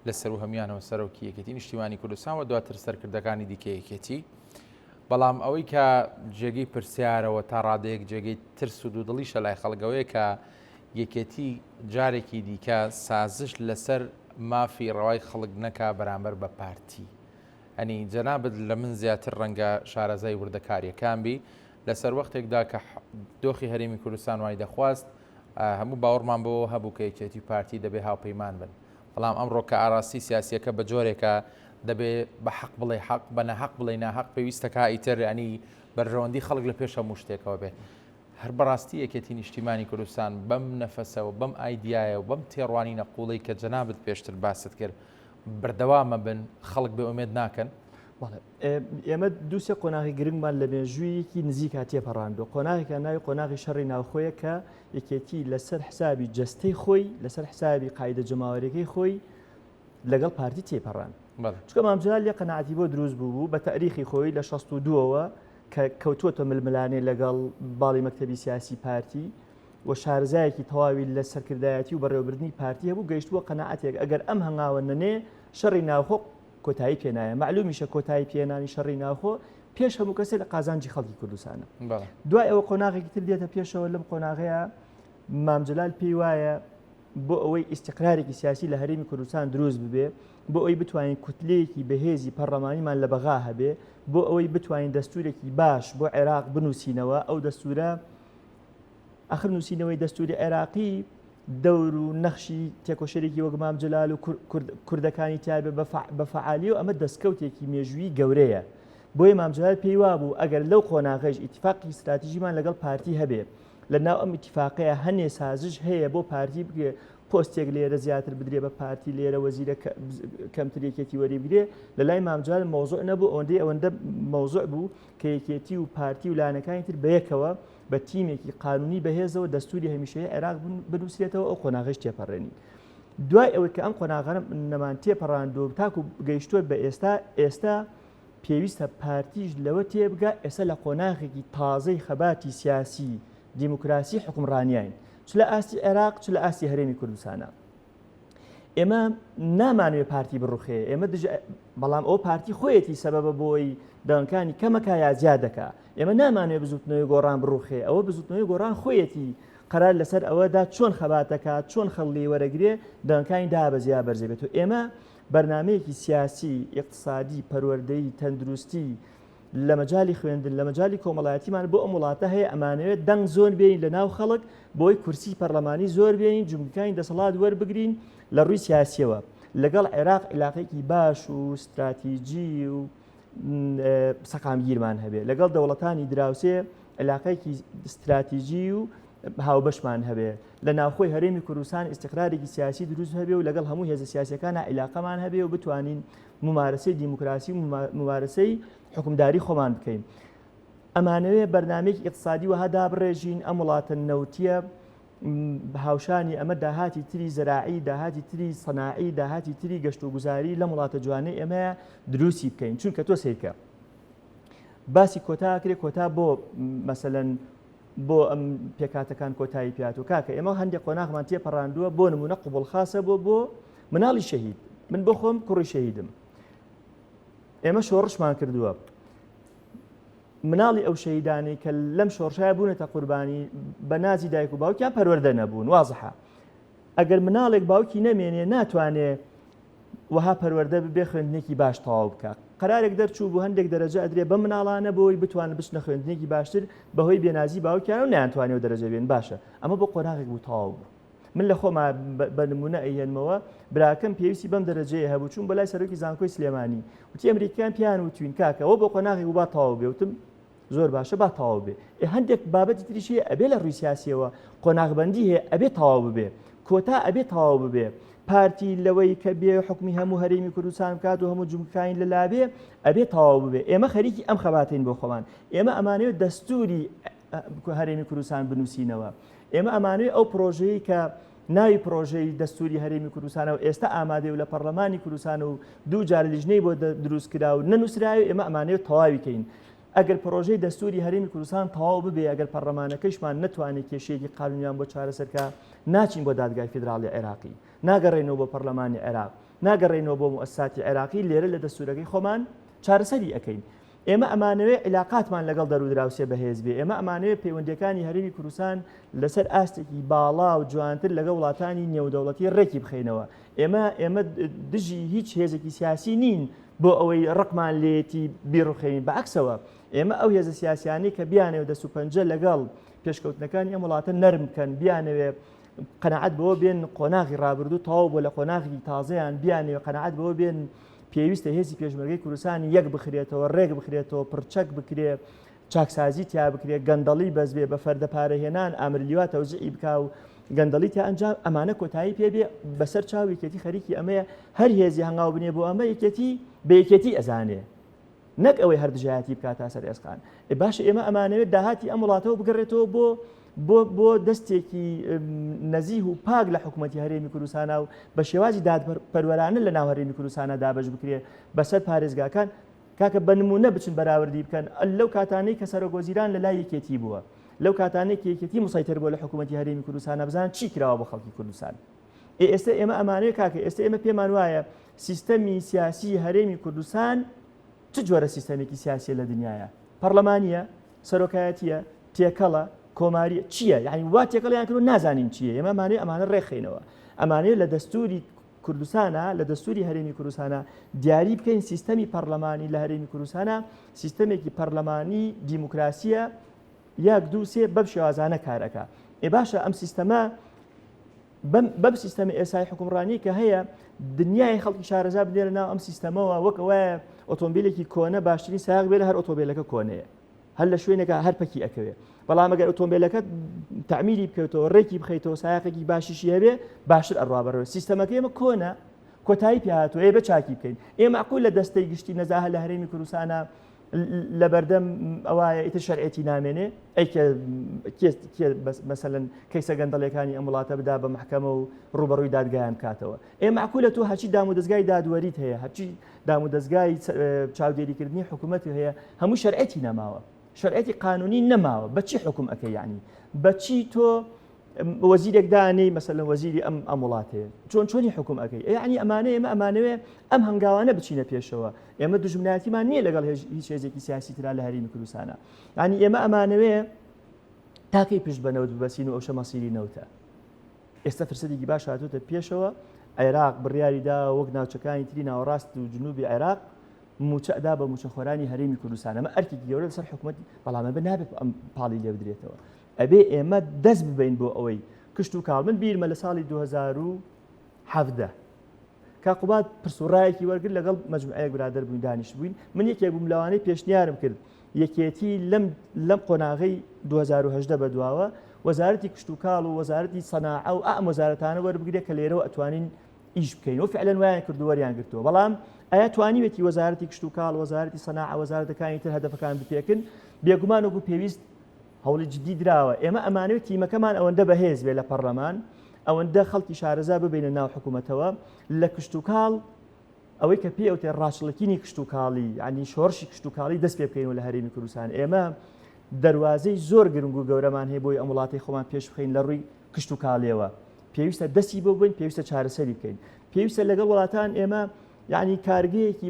لەسەر و هەمیانەوە سەرۆکی یەکێتی نیشتیمانی کوردستان و دواتر سەرکردەکانی دیکە یەکێتی بەڵام ئەوەی کە جێگەی پرسیارەوە تا ڕادەیەک جێگەی ترس و دوودڵیشە لای خەڵگەوەیە کە یەکێتی جارێکی دیکە سازش لەسەر مافی ڕەوای خەڵک نەکا بەرامبەر بە پارتی ئەنی جەنابەت لە من زیاتر ڕەنگە شارەزای وردەکاریەکان بی لەسەر وەختێکدا کە دۆخی هەرێمی کوردستان وای دەخواست هەموو باوەڕمان بۆ هەبوو کە یەکێتی پارتی دەبێ هاوپەیمان بن بەڵام ئەمڕۆ کە ئاراستی سیاسیەکە بە جۆرێکە دەبێ بە حەق بڵێ حەق بە نەحەق بڵێ ناحەق پێویستە کا ئیتر ینی بەرژەوەندی خەڵک لە پێش هەموو شتێکەوە بێ هەر بەڕاستی یەکێتی نیشتیمانی کوردستان بەم نەفەسەوە بەم ئایدیایە و بەم تێڕوانی نەقوڵی کە جەنابەت پێشتر باست کرد بەردەوامە بن خەڵک بێ ئومێد ناکەن ئێمە دووسێ قۆناغی گرنگمان لە مێژوویەکی نزیک تێپەڕاندوە قۆناغێکە ناوی قۆناغی شەڕی ناوخۆیە کە یەکێتی لەسەر حسابی جەستەی خۆی لەسەر حسابی قاعدە جەماوەریەکەی خۆی لەگەڵ پارتی تێپەڕان چکە مامجلال لێ قەناعەتی بۆ دروست بوو بە تاریخی خۆی لە 62ەوە کە کەوتووەتە ململانێ لەگەڵ باڵی مەکتەبی سیاسی پارتی و شارزایەکی تەواوی لە سەرکردایەتی و بەڕێوەبردننی پارتی هەبوو گەیشتووە قەناعەتێک ئەگەر ئەم هەنگاوە نەنێ شەڕی ناوخۆ کۆتایی پێنایە معلومیشە کۆتایی پێێنانی شەڕی ناوخۆ پێش هەموو کەسێک لە قازانجی خەڵکی کوردستانە دوای ئەوە قۆناغێکی تر دێتە پێشەوە لەم قۆناغەیە مامجلال پێی وایە بۆ ئەوەی ئیستیقرارێکی سیاسی لە هەرێمی کوردستان دروست ببێ بۆ ئەوەی بتوانین کوتلەیەکی بەهێزی پەرلەمانیمان لە بەغا هەبێ بۆ ئەوەی بتوانین دەستورێکی باش بۆ عێراق بنووسینەوە ئەو دەستورە ئەخر نووسینەوەی دەستوری عێراقی دەور و نەخشی تێکۆشەرێکی وەک مامجلال و کوردەکانی تایبێ بە فەعالی و ئەمە دەستکەوتێکی مێژووی گەورەیە بۆیە مامجلال پێی وابوو ئەگەر لەو خۆناغەش ئیتیفاقی استراتیژیمان لەگەڵ پارتی هەبێ لە ناو ئەم ئیتیفاقەیە هەنێ سازش هەیە بۆ پارتی بگرێ پۆستێک لێرە زیاتر بدرێ بە پارتی لێرە وەزیرە کەمترێکێتی وەریبگرێ لە لای مامجلال مۆزوع نەبوو ئەوەندە مۆزوع بوو کە یەکێتی و پارتی و لایەنەکانی تر بەیەکەوە بە تیمێکی قانونی بەهێزەوە دەستوری هەمیشەیە عێراق بنووسێتەوە ئەو قۆناغەش تێپەڕێنی دوای ئەوەی کە ئەم قۆناغە نەمان تێپەڕاندووە تاکو گەیشتووە بە ئێستا پێویستە پارتیش لەوە تێبگا ئێستا لە قۆناغێکی تازەی خەباتی سیاسی دیموکراسی حکومڕانیین چ لە ئاستی عێراق چ لە ئاستی هەرێمی کوردستانە ئێمە نامانوێت پارتی بڕوخێ ئێمە بەڵام ئەو پارتی خۆیەتی سەبەبە بۆی دەنگەکانی کەمەکە یا زیاد دەکا ئێمە نامانوێت بزوتنەوەی گۆڕان بڕوخێ ئەوە بزوتنەوەی گۆڕان خۆیەتی قەرار لەسەر ئەوەدا چۆن خەباتەکات چۆن خەڵی وەرەگرێ دەنگەکانی دابەزیا بەرزێبێت و ئێمە بەرنامەیەکی سیاسی اقتصادی پەروەردەی تەندروستی لە مەجای خوێندن لە مەجای کۆمەڵایەتیمان بۆ ئەم وڵاتە هەیە ئەمانەوێت دەنگ زۆر بێنین لە ناو خەڵک بۆی کورسی پەرلەمانی زۆر بێنین جمهوریەکانی دەسەڵات وەربگرین لە ڕووی سیاسیەوە لەگەڵ عێراق علاقەیەکی باش و استراتیژی و سەقامگیرمان هەبێ لەگەڵ دەوڵەتانی دراوسێ علاقەیەکی استراتیژی و هاوبەشمان هەبێ لە ناوخۆی هەرێمی کوردستان ئیستیقرارێکی سیاسی دروست هەبێ و لەگەڵ هەموو هێزە سیاسیەکانە علاقەمان هەبێ و بتوانین ممارسەی دیموکراسی و ممارسەی حکومداری خۆمان بکەین ئەمانەوێ بەرنامەیەکی اقتصادی وەها دابڕێژین ئەم وڵاتە نەوتیە هاوشانی ئەمە داهاتی تری زەراعی داهاتی تری سەناعی داهاتی تری گەشت و گوزاری لە وڵاتە جوانەی ئێمە دروستی بکەین چونکە تۆ سیرکە باسی کۆتاکرێ کۆتا بۆ مەسەلەن بۆ ئەم پێکاتەکان کۆتایی پیاتۆ کاکە ئێمە هەندێک قۆناغمان تێپەڕاندووە بۆ نمونە قوبڵ خاسە بۆ مناڵی شەهید من بۆ خۆم کوڕی شەهیدم ئێمە شۆڕشمان کردووە مناڵی ئەو شەهیدانی کە لەم شۆڕشایە بوونەتە قوربانی بە نازی دایک و باوکیان پەروەردە نەبوون وازحە ئەگەر مناڵێک باوکی نەمێنێ ناتوانێ وەها پەروەردە ببێ خوێندنێکی باش تەواو بکە قەرارێک دەرچوو بۆ هەندێک دەرەجە ئەدرێ بە مناڵانە بۆی بتوانن بچنە خوێندنێکی باشتر بەهۆی بێنازی باوکیان و نەیانتوانێت دەرەجە بێن باشە ئەمە بۆ قۆناغێک بوو تەواو بوو من لە خۆما بە نمونە ئەیهێنمەوە براکەم پێویستی بەم دەرەجەیە هەبوو چوون بەلای سەرۆکی زانکۆی سلێمانی وتی ئەمریکایان پیان وتوین کاکە ئەوە بۆ قۆناغێک بوو با تەواو بێ وتم زۆر باشە با تەواو بێ هەندێک بابەتی تریشیە ئەبێ لە ڕووی سیاسیەوە قۆناغبەندی هەیە ئەبێ تەواو ببێ کۆتا ئەبێ تەواو ببێ پارتی لەوەی کە بێ حکمی هەموو هەرێمی کوردستان بکات و هەموو جمهورەکانی لەلابێ ئەبێ تەواو ببێ ئێمە خەریکی ئەم خەباتین بۆ خۆمان ئێمە ئەمانەوێت دەستوری هەرێمی کوردستان بنووسینەوە ئێمە ئەمانەوێت ئەو پرۆژەیە کە ناوی پرۆژەی دەستوری هەرێمی کوردستانەوە ئێستا ئامادەی و لە پەرلەمانی کوردستان و دوو جار لیژنەی بۆ دروستکرا و نەنووسراوی ئێمە ئەمانەوێت تەواویکەین ئەگەر پرۆژەی دەستوری هەرێمی کوردستان تەواو ببێ ئەگەر پەرلەمانەکەیشمان نتوانێت کێشەیەکی قانونیان بۆ چارەسەرکە ناچین بۆ دادگای فیدراڵی عێراقی ناگەڕێنەوە بۆ پەرلەمانی عێراق ناگەڕێنەوە بۆ موسساتی عێراقی لێرە لە دەستورەکەی خۆمان چارەسەری ئەەکەین ئێمە ئەمانەوێت علاقاتمان لەگەڵ دەرودراوسێ بەهێز بێ ئێمە ئەمانەوێت پەیوەندیەکانی هەرێمی کوردستان لەسەر ئاستێکی باڵا و جوانتر لەگە وڵاتانی نێودەوڵەتی ڕێکی بخەینەوە ئێمە دژی هیچ هێزێکی سیاسی نین بۆ ئەوەی ڕقمان لێتی بیڕوخین بەعکسەوە ئێمە ئەو هێزە سیاسیانی کە بیانەوە دەست و پەنجە لەگەڵ پێشکەوتنەکانی ئەم وڵاتە نەرم بکەن بیانەوێ قەنەعەت بەوە بێن قۆناغی ڕابردوو تەواو بۆ لە قۆناغی تازەیان بیانەوە قەنەعەت بەوە بێن پێویستە هێزی پێشمەرگەی کوردستانی یەک بخرێتەوە ڕێک بخرێتەوە پرچەک بکرێ چاکسازی تیا بکرێ گەندەڵی بەزبێ بە فەردەپارەهێنان ئامرلیوا تەوزیعی بکا و گەندەڵی تا ئەنجام ئەمانە کۆتایی پێبێ بەسەر چاو یەکێتی خەریکی ئەمەیە هەر هێزی هەنگاو بنێ بۆ ئەمە یەکێتی بە یەکێتی ئەزانێ نەک ئەوەی هەردژایەتی بکاتە سەر ئێسقان باشە ئێمە ئەمانەوێت داهاتی ئەم وڵاتەوە بگەڕێتەوە بۆ دەستێکی نەزیه و پاک لە حکوومەتی هەرێمی کوردستانە و بە شێوازی دادپەروەرانە لە ناو هەرێمی کوردستانە دابەش بکرێ بەسەر پارێزگاکان کاکە بە نمونە بچن بەراوردی بکەن لەو کاتانەی کە سەرۆکۆزیران لە لای یەکێتی بووە لەو کاتانەی کە یەکێتی مسەیتر بووە لە حکوومەتی هەرێمی کوردستانە بزان چی کراوە بۆ خەڵکی کوردستان ئێستا ئێمە ئەمانەیە کاکە ئێستا ئێمە پێمان وایە سیستەمی سیاسی هەرێمی کوردستان چ جۆرە سیستەمێکی سیاسی لە دنیاە پەرلەمانیە سەرۆکایەتیە تێکەڵە کۆماری چییە یعنی وا تێکەڵیان کردو نازانین چییە ئێمە ئەمانە ڕێخینەوە ئەمانەیە لە دەستوری کوردستانە لە دەستوری هەرێمی کوردستانە دیاری بکەین سیستەمی پەرلەمانی لە هەرێمی کوردستانە سیستەمێکی پەرلەمانی دیموکراسیە یاک دوو سێ بەم شێوازانە کارەکە باشە ئەم سیستەمە بەم سیستەمی ئێسای حکومڕانی کە هەیە دنیای خەڵکی شارەزا بدێرە ناو ئەم سیستەمەوە وەک ئەوەیە ئۆتۆمبیلێکی کۆنە باشترین سایق بێ لە هەر ئۆتۆمبیلەکە کۆنەیە هەر لە شوێنێکە هەر پەکی ئەکەوێ بەڵام ئەگەر ئۆتۆمبیلەکە تعمیری بکەوتەوە ڕێکی بخەیتەوە سایقێکی باشیشی هەبێ باشتر ئەڕوا بەرەوە سیستەمەکە ئێمە کۆنە کۆتایی پێهاتوە بە چاکی بکەین ئێمە عقول لە دەستەی گشتی نەزاهە لە هەرێمی کوردستانە لە بەردەم ئەوایە ئیتر شەرعێتی نامێنێ مەسەلەن کەیسە گەندەڵەکانی ئەم وڵاتە بدا بە محکەمە و ڕوبەڕووی دادگایان بکاتەوە ئێمە عقولە تۆ هەچی دام و دەستگای دادوەریت هەیە هەرچی دام و دەستگای چاودێریکردنی حکوومەتی هەیە هەموو شەرعێتی نەماوە شەرعێتی قانونی نەماوە بەچی حکوم ئەەکەی یعنی بەچی تۆ وەزیرێک دانەی مەسەلەن وەزیری ئەم وڵاتەیە چۆنی حکوم ئەەکەی یعنی ئەمانەوێ ئەم هەنگاوانە بچینە پێشەوە ئێمە دژمنایەتیمان نییە لەگەڵ هیچ هێزێکی سیاسی ترا لە هەرێمی کوردستانە ینی ئێمە ئەمانەوێ تاکەی پشت بەنەوت ببەسین و ئەوشە مەسیری نەوتە ئێستا فرسەدێکی باش هاتوتە پێشەوە عێراق بڕیاریدا وەک ناوچەکانی تری ناوەڕاست و جنوبی عێراق موچەدا بە موچەخۆرانی هەرێمی کوردستان ئەمە ئەرکێکی گەورە لەسەر حکوومەتی بەڵامە بە نابێت ئەم پاڵی لێ بدرێتەوە ئەبێ ئێمە دەست ببین بۆ ئەوەی کشت و کاڵ من بیرمە لە ساڵی 2017 کاقوبات پرسوڕایەکی وەرگرت لەگەڵ مەجموعەیەک برادەر بووین دانیشت بووین من یەکێک بووم لەوانەی پێشنیارم کرد یەکێتی لەم قۆناغەی 2010 بەدواوە وەزارەتی کشت و کاڵ و وەزارەتی سەناعە و ئەم وەزارەتانە وەربگرێت کە لێرەوە ئەتوانین ئیش بکەین و فعلەن وایان کردووەریان گرتووە بەڵام ئایا توانیوێتی وەزارەتی کشت و کاڵ وەزارەتی سەناعە وەزارەتەکانی تر هەدەفەکان بپێکن بێگومان وەکو پێویست هەوڵی جدی دراوە ئێمە ئەمانوێت تیمەکەمان ئەوەندە بەهێز بێ لە پەرلەمان ئەوەندە خەڵکی شارەزا ببینە ناو حکوومەتەوە لە کشت و کاڵ ئەوەی کە پێ ئەوتێ ڕاشڵەکینی کشت و کاڵی ینی شۆڕشی کشت و کاڵی دەست پێ بکەینەوە لە هەرێمی کوردستان ئێمە دەواازەی زۆر گرنگ و گەورەمان هەیە بۆی ئەم وڵاتی خۆمان پێش بخەین لە ڕووی کشت و کاڵیەوە پێویستە دەستی بۆ بین پێویستە چارەسەری بکەین پێویستە لەگەڵ وڵاتان ئێمە یعنی کارگەیەکی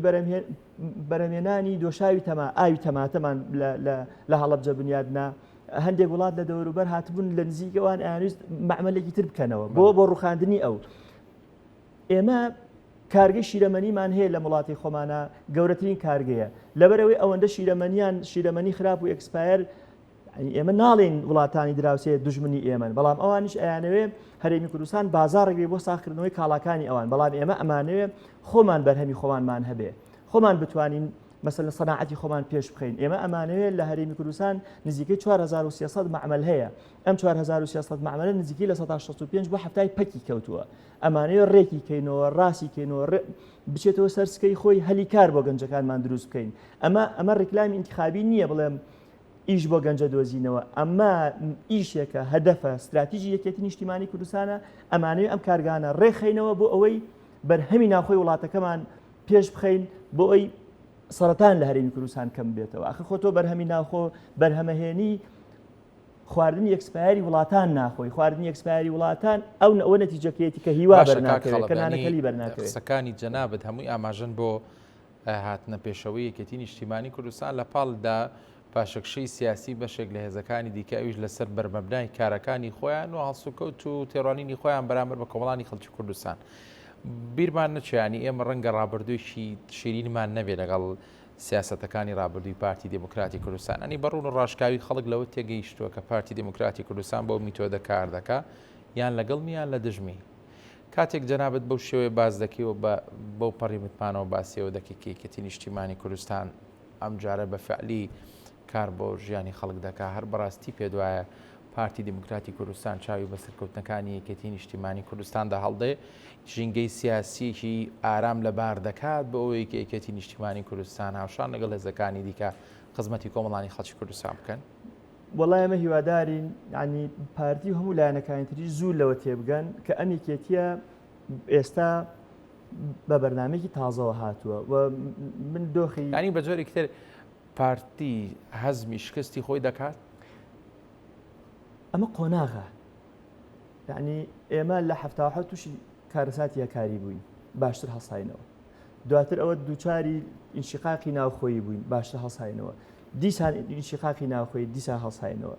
بەرهەمێنانی دۆشاوی ئاوی تەماتەمان لە هەڵەبجە بنیادنا هەندێک وڵات لە دەوروبەر هاتبوون لە نزیکەوان ئایانویست معمەلێکی تر بکەنەوە بۆ ڕوخاندنی ئەو ئێمە کارگەی شیرەمەنیمان هەیە لە وڵاتی خۆمانە گەورەترین کارگەیە لەبەرەوەی ئەوەندە شیرەمەنی خراپ و ئەکسپایر ئێمە ناڵێن وڵاتانی دراوسێ دژمنی ئێمن بەڵام ئەوانش ئەیانەوێ هەرێمی کوردستان بازاڕێکی بۆ ساختکردنەوەی کاڵاکانی ئەوان بەڵام ئێمە ئەمانەوێ خۆمان بەرهەمی خۆمانمان هەبێ خۆمان بتوانین مەسەلەن سەناعەتی خۆمان پێش بخەین ئێمە ئەمانەوێت لە هەرێمی کوردستان نزیکەی 4300 معمەل هەیە ئەم 4300 معمەلە نزیکی لە 165 بۆ هەفتای پەکی کەوتووە ئەمانەوێت ڕێکی کەینەوە ڕاستی کەینەوە بچێتەوە سەرسکەی خۆی هەلی کار بۆ گەنجەکانمان دروست بکەین ئەمە ڕێکلامی ئینتیخابی نییە بڵێم ئیش بۆ گەنجە دۆزینەوە ئەمە ئیشێکە هەدەفە استراتیژی یەکێتی نیشتیمانی کوردستانە ئەمانەوێت ئەم کارگانە ڕێخینەوە بۆ ئەوەی بەرهەمی ناوخۆی وڵاتەکەمان پێش بخەین بۆ ئەوی سەرەتان لە هەرێمی کوردستان کەم بێتەوە ئەخە خۆ تۆ بەرهەمی ناوخۆ بەرهەمەهێنی خواردنی ئەکسپایری وڵاتان ناخۆی خواردنی ئەکسپایری وڵاتان ئەوە نەتیجەکەیەتی کە هیوا بەرناکەوێت کەنانەکەلی بەرناکەوێت قسەکانی جەنابەت هەمووی ئاماژەن بۆ هاتنە پێشەوەی یەکێتی نیشتیمانی کوردستان لە پاڵدا پاشەکشەی سیاسی بەشێک لە هێزەکانی دیکە ئەویش لەسەر بەرمەبنای کارەکانی خۆیان و هەڵسوکەوت و تێڕوانینی خۆیان بەرامبەر بە کۆمەڵانی خەڵکی کوردستان بیرمان نەچیانی ئێمە ڕەنگە ڕابردوویشی شیرینمان نەبێت لەگەڵ سیاسەتەکانی ڕابردووی پارتی دموکراتی کوردستان ئەنی بەڕوون و ڕاشکاوی خەڵک لەوە تێگەیشتووە کە پارتی دموکراتی کوردستان بۆ میتۆدە کار دەکا یان لەگەڵ میان لە دژمی کاتێک جەنابەت بەو شێوەیە باز دەکەیەوە بەو پەڕی متمانەوە باسیەوە دەکەی کێتی نیشتیمانی کوردستان ئەم جارە بە فعلی کار بۆ ژیانی خەڵک دەکا هەر بەڕاستی پێ دوایە پارتی دموکراتی کوردستان چاوی بە سەرکەوتنەکانی یەکێتی نیشتیمانی کوردستاندا هەڵدێ ژینگەی سیاسیکی ئارام لەبار دەکات بۆ ئەوەی کە یەکێتی نیشتیمانی کوردستان هاوشان لەگەڵ هێزەکانی دیکە خزمەتی کۆمەڵانی خەڵکی کوردستان بکەن وەڵای ئەمە هیوادارین ینی پارتی و هەموو لایەنەکانی تری زوو لەوە تێبگەن کە ئەم یەکێتیە ئێستا بە بەرنامێکی تازەوە هاتووە و من دۆخی ینی بە جۆرێکی تر پارتی هەزمی شکستی خۆی دەکات ئەمە قۆناغە یعنی ئێمە لە هەفتاوە تووشی کارەساتی یەکاری بووین باشتر هەڵساینەوە دواتر ئەوە دووچاری ئینشقاقی ناوخۆیی بووین باشتر هەڵساینەوە دیسان ئینشقاقی ناوخۆی دیسان هەڵساینەوە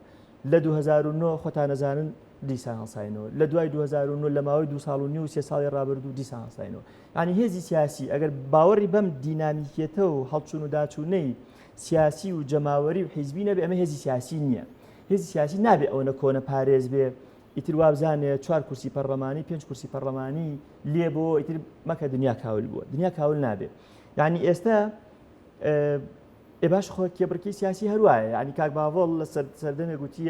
لە 2009 خۆتان نەزانن دیسان هەڵساینەوە لە دوای 2009 لە ماوەی 2 ساڵ و نیو 3 ساڵی ڕابردوو دیسان هەڵساینەوە ینی هێزی سیاسی ئەگەر باوەڕی بەم دینامیکێتە و هەڵچوون و داچوونەی سیاسی و جەماوەری و حیزبی نەبێ ئەمە هێزی سیاسی نییە هێزی سیاسی نابێ ئەوەنە کۆنە پارێز بێ ئیتر وابزانێ 4 کورسی پەرلەمانی 5 کورسی پەرلەمانی لێ بۆ ئیتر مەکە دنیا کاول بووە دنیا کاول نابێ یعنی ئێستا باش خۆ کێبڕکی سیاسی هەروایە ینی کاک باڤۆڵ لە سەردەمێک گوتی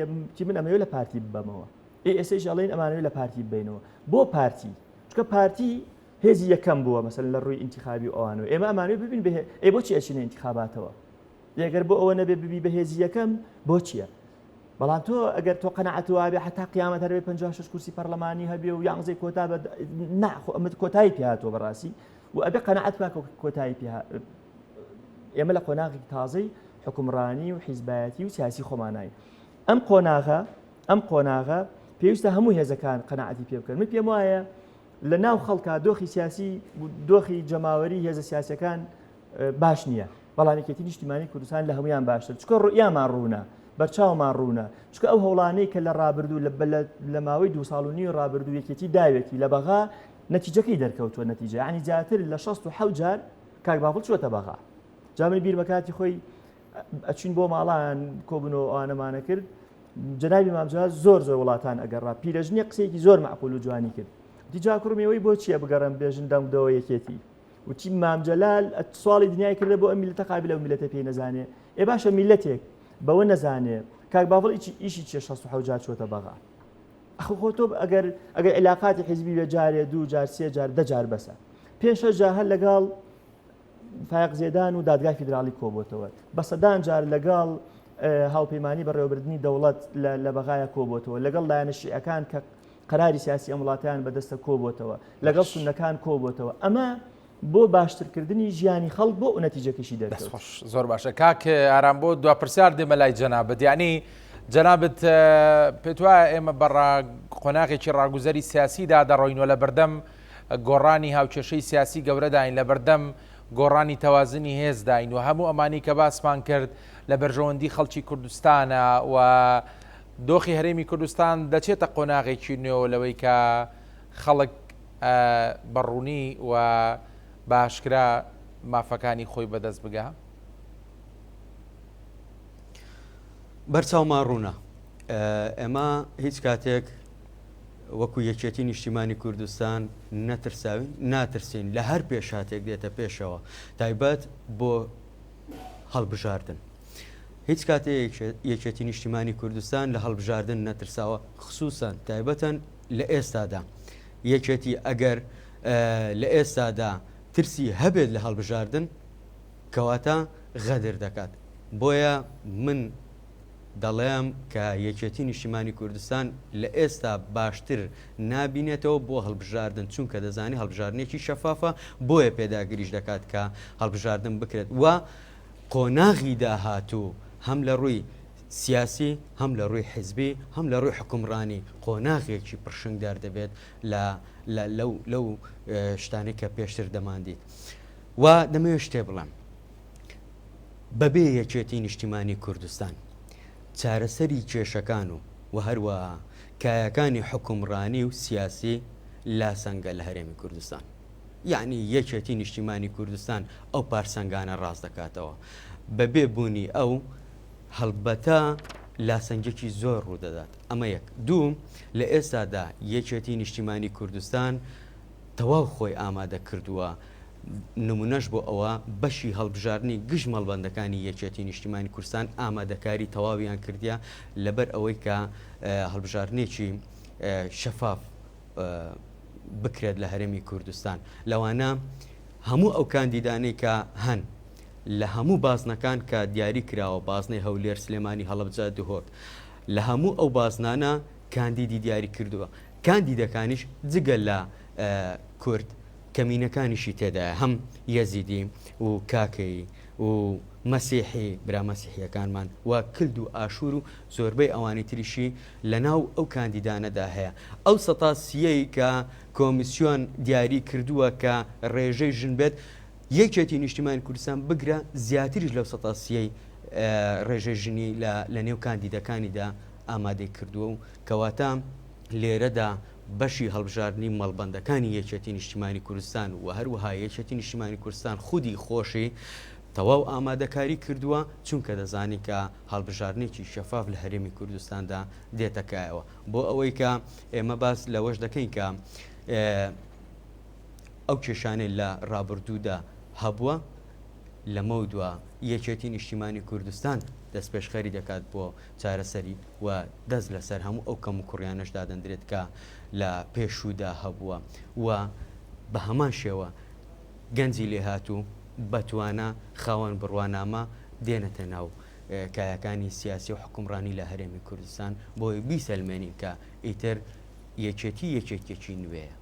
من ئەمەوێت لە پارتی ببەمەوە ئێستاش ئەڵێن ئەمانەوێت لە پارتی ببینەوە بۆ پارتی چکە پارتی هێزی یەکەم بووە مەسەلەن لە ڕووی ئینتیخابی ئەوانەوە ئێمە ئەمانەوێت ببین بۆچی ئەچینە ئینتیخاباتەوە ئەگەر بۆ ئەوە نەبێ ببی بە هێزی یەکەم بۆ چییە بەڵام تۆ ئەگەر تۆ قەنەعەت وابێ حتا قیامەت هەربێ 56 کورسی پەرلەمانی هەبێ و یانزەی کۆتا بە ئەمە کۆتایی پێهاتوە بەڕاستی و ئەبێ قەنەعەت بکە کۆتایی ئێمە لە قۆناغی تازەی حکومڕانی و حیزبایەتی و سیاسی خۆمانایی ئەم قۆناغە پێویستە هەموو هێزەکان قەنەعەتی پێ بکەن من پێم وایە لە ناو خەڵکا دۆخی سیاسی دۆخی جەماوەری هێزە سیاسەکان باش نییە بەڵام یەکێتی نیشتیمانی کوردستان لە هەمویان باشتر چکە ڕوئیامان ڕوونە بەرچاومان ڕوونە چکە ئەو هەوڵانەی کە لە ڕابردوو لە ماوەی 2 ساڵ و نیو ڕابردوو یەکێتی داوێتی لە بەغا نەتیجەکەی دەرکەوتووە نەتیجە ینی جاتر لە 67 جار کاک باڵ چوەتە بەغا جامن بیر بەکاتی خۆی ئەچین بۆ ماڵان کۆبنەوە ئەوانەمانە کرد جەنابی مامجار زۆر وڵاتان ئەگەڕا پیرەژنی قسەیەکی زۆر معقول و جوانی کرد دیجا کوڕمیەوەی بۆ چییە بگەڕم بێژن دەمدەوە یەکێتی وتی مامجەلال سواڵی دنیای کردە بۆ ئەم میلەتە قابلە و میلەتە پێی نەزانێ باشە میلەتێک بەوە نەزانێ کاک باڵ ئیشی چیە 67 جار چۆتە بەغا ئەخۆ خۆ تۆ ئەگەر علاقاتی حیزبی بێ جارێ 2 جار 3 جار 10 جار بەسە 5 جار هەر لەگەڵ فایق زێدان و دادگای فیدراڵی کۆبووتەوە بە سەدان جار لەگەڵ هاوپەیمانی بەڕێوەبردننی دەوڵەت لە بەغایە کۆبووتەوە لەگەڵ لایەنە شیعەکان کە قەراری سیاسی ئەم وڵاتیان بەدەستە کۆبووتەوە لەگەڵ سونەکان کۆبووتەوە ئەمە بۆ باشترکردنی ژیانی خەڵک بۆ نەتیجەکەشی دەرخۆش زۆر باشە کاک ئارام بۆ دو پرسیار دێمە لای جەنابەت یعنی جەنابەت پێت وایە ئێمە بە قۆناغێکی ڕاگوزەری سیاسیدا دەڕۆینەوە لە بەردەم گۆڕانی هاوکێشەی سیاسی گەورەداین لە بەردەم گۆڕانی تەوازنی هێزداین و هەموو ئەمانی کە باسمان کرد لە بەرژەوەندی خەڵکی کوردستانە و دۆخی هەرێمی کوردستان دەچێتە قۆناغێکی نوێەوە لەوەی کە خەڵک بەڕوونی و باشکرا مافەکانی خۆی بەدەست بگا بەرچاومان ڕوونە ئێمە هیچ کاتێک وەکو یەکێتی نیشتیمانی کوردستان نەترساوین ناترسین لە هەر پێشاتێک دێتە پێشەوە تایبەت بۆ هەڵبژاردن هیچ کاتێک یەکێتی نیشتیمانی کوردستان لە هەڵبژاردن نەترساوە خصوصان تایبەتەن لە ئێستادا یەکێتی ئەگەر لە ئێستادا ترسی هەبێت لە هەڵبژاردن کەواتە غەدر دەکات بۆیە من دەڵێم کە یەکێتی نیشتیمانی کوردستان لە ئێستا باشتر نابینێتەوە بۆ هەڵبژاردن چونکە دەزانی هەڵبژاردنێکی شەفافە بۆیە پێداگریش دەکات کە هەڵبژاردن بکرێت و قۆناغی داهاتوو هەم لە ڕووی سیاسی هەم لە ڕووی حیزبی هەم لە ڕووی حکومڕانی قۆناغێکی پرشنگدار دەبێت لەو شتانی کە پێشتر دەماندیت و دەمەوێت شتێ بڵێم بەبێ یەکێتی نیشتیمانی کوردستان چارەسەری کێشەکان و هەروەها کایەکانی حکومڕانی و سیاسی لاسەنگە لە هەرێمی کوردستان یعنی یەکێتی نیشتیمانی کوردستان ئەو پارسەنگانە ڕاست دەکاتەوە بەبێ بوونی ئەو هەڵبەتە لاسەنگێکی زۆر ڕوودەدات ئەمە یەک دوو لە ئێستادا یەکێتی نیشتیمانی کوردستان تەواو خۆی ئامادە کردووە نمونەش بۆ ئەوە بەشی هەڵبژاردننی گشت مەڵبەندەکانی یەکێتی نیشتیمانی کوردستان ئامادەکاری تەواویان کردیا لەبەر ئەوەی کە هەڵبژاردنێکی شەفاف بکرێت لە هەرێمی کوردستان لەوانە هەموو ئەو کاندیدانەی کە هەن لە هەموو بازنەکان کە دیاری کراوە بازنەی هەولێر سلێمانی هەڵەبجە دهۆک لە هەموو ئەو بازنانە کاندیدی دیاری کردووە کاندیدەکانیش جگە لە کورد کەمینەکانیشی تێدایە هەم یەزیدی و کاکەی و مەسیحی برا مەسیحیەکانمان و کلد و ئاشور و زۆربەی ئەوانی تریشی لە ناو ئەو کاندیدانەدا هەیە ئەو سەتاسیەی کە کۆمیسیۆن دیاری کردووە کە ڕێژەی ژن بێت یەکێتی نیشتیمانی کوردستان بگرە زیاتریش لەو سەتاسیەی ڕێژەی ژنی لە نێو کاندیدەکانیدا ئامادەی کردووە و کەواتە لێرەدا بەشی هەڵبژاردننی مەڵبەندەکانی یەکێتی نیشتیمانی کوردستان و هەروەها یەکێتی نیشتیمانی کوردستان خودی خۆشی تەواو ئامادەکاری کردووە چونکە دەزانی کە هەڵبژاردنێکی شەفاف لە هەرێمی کوردستاندا دێتەکایەوە بۆ ئەوەی کە ئێمە باس لەوەش دەکەین کە ئەو کێشانەی لە ڕابردوودا هەبووە لەمە دووە یەکێتی نیشتیمانی کوردستان دەست پێشخەری دەکات بۆ چارەسەری و دەست لەسەر هەموو ئەو کەم و کوڕیانەشدا دەندرێت کە لە پێشوودا هەبووە و بە هەمان شێوە گەنجی لێهاتوو بەتوانە خاوەن بڕوانامە دێنێتە ناو کایەکانی سیاسی و حکومڕانی لە هەرێمی کوردستان بۆی بیسەلمێنین کە ئیتر یەکێتی نوێیە.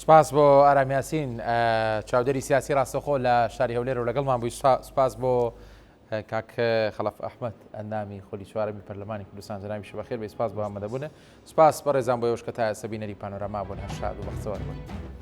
سپاس بۆ ئارامیاسین چاودێری سیاسی ڕاستەخۆ لە شاری هەولێر و لەگەڵمان بووی سپاس بۆ کاک خەلەف ئەحمەد ئەندامی خۆلی چوارەمی پەرلەمانی کوردستان جەنابی شەبەخێر بێ سپاس بۆ ئامادەبوونە سپاس بە ڕێزان بۆ ئەوش کە تا ئێستا بینەری پانۆراما بوون هەر شاد و بەختەوەر بوون.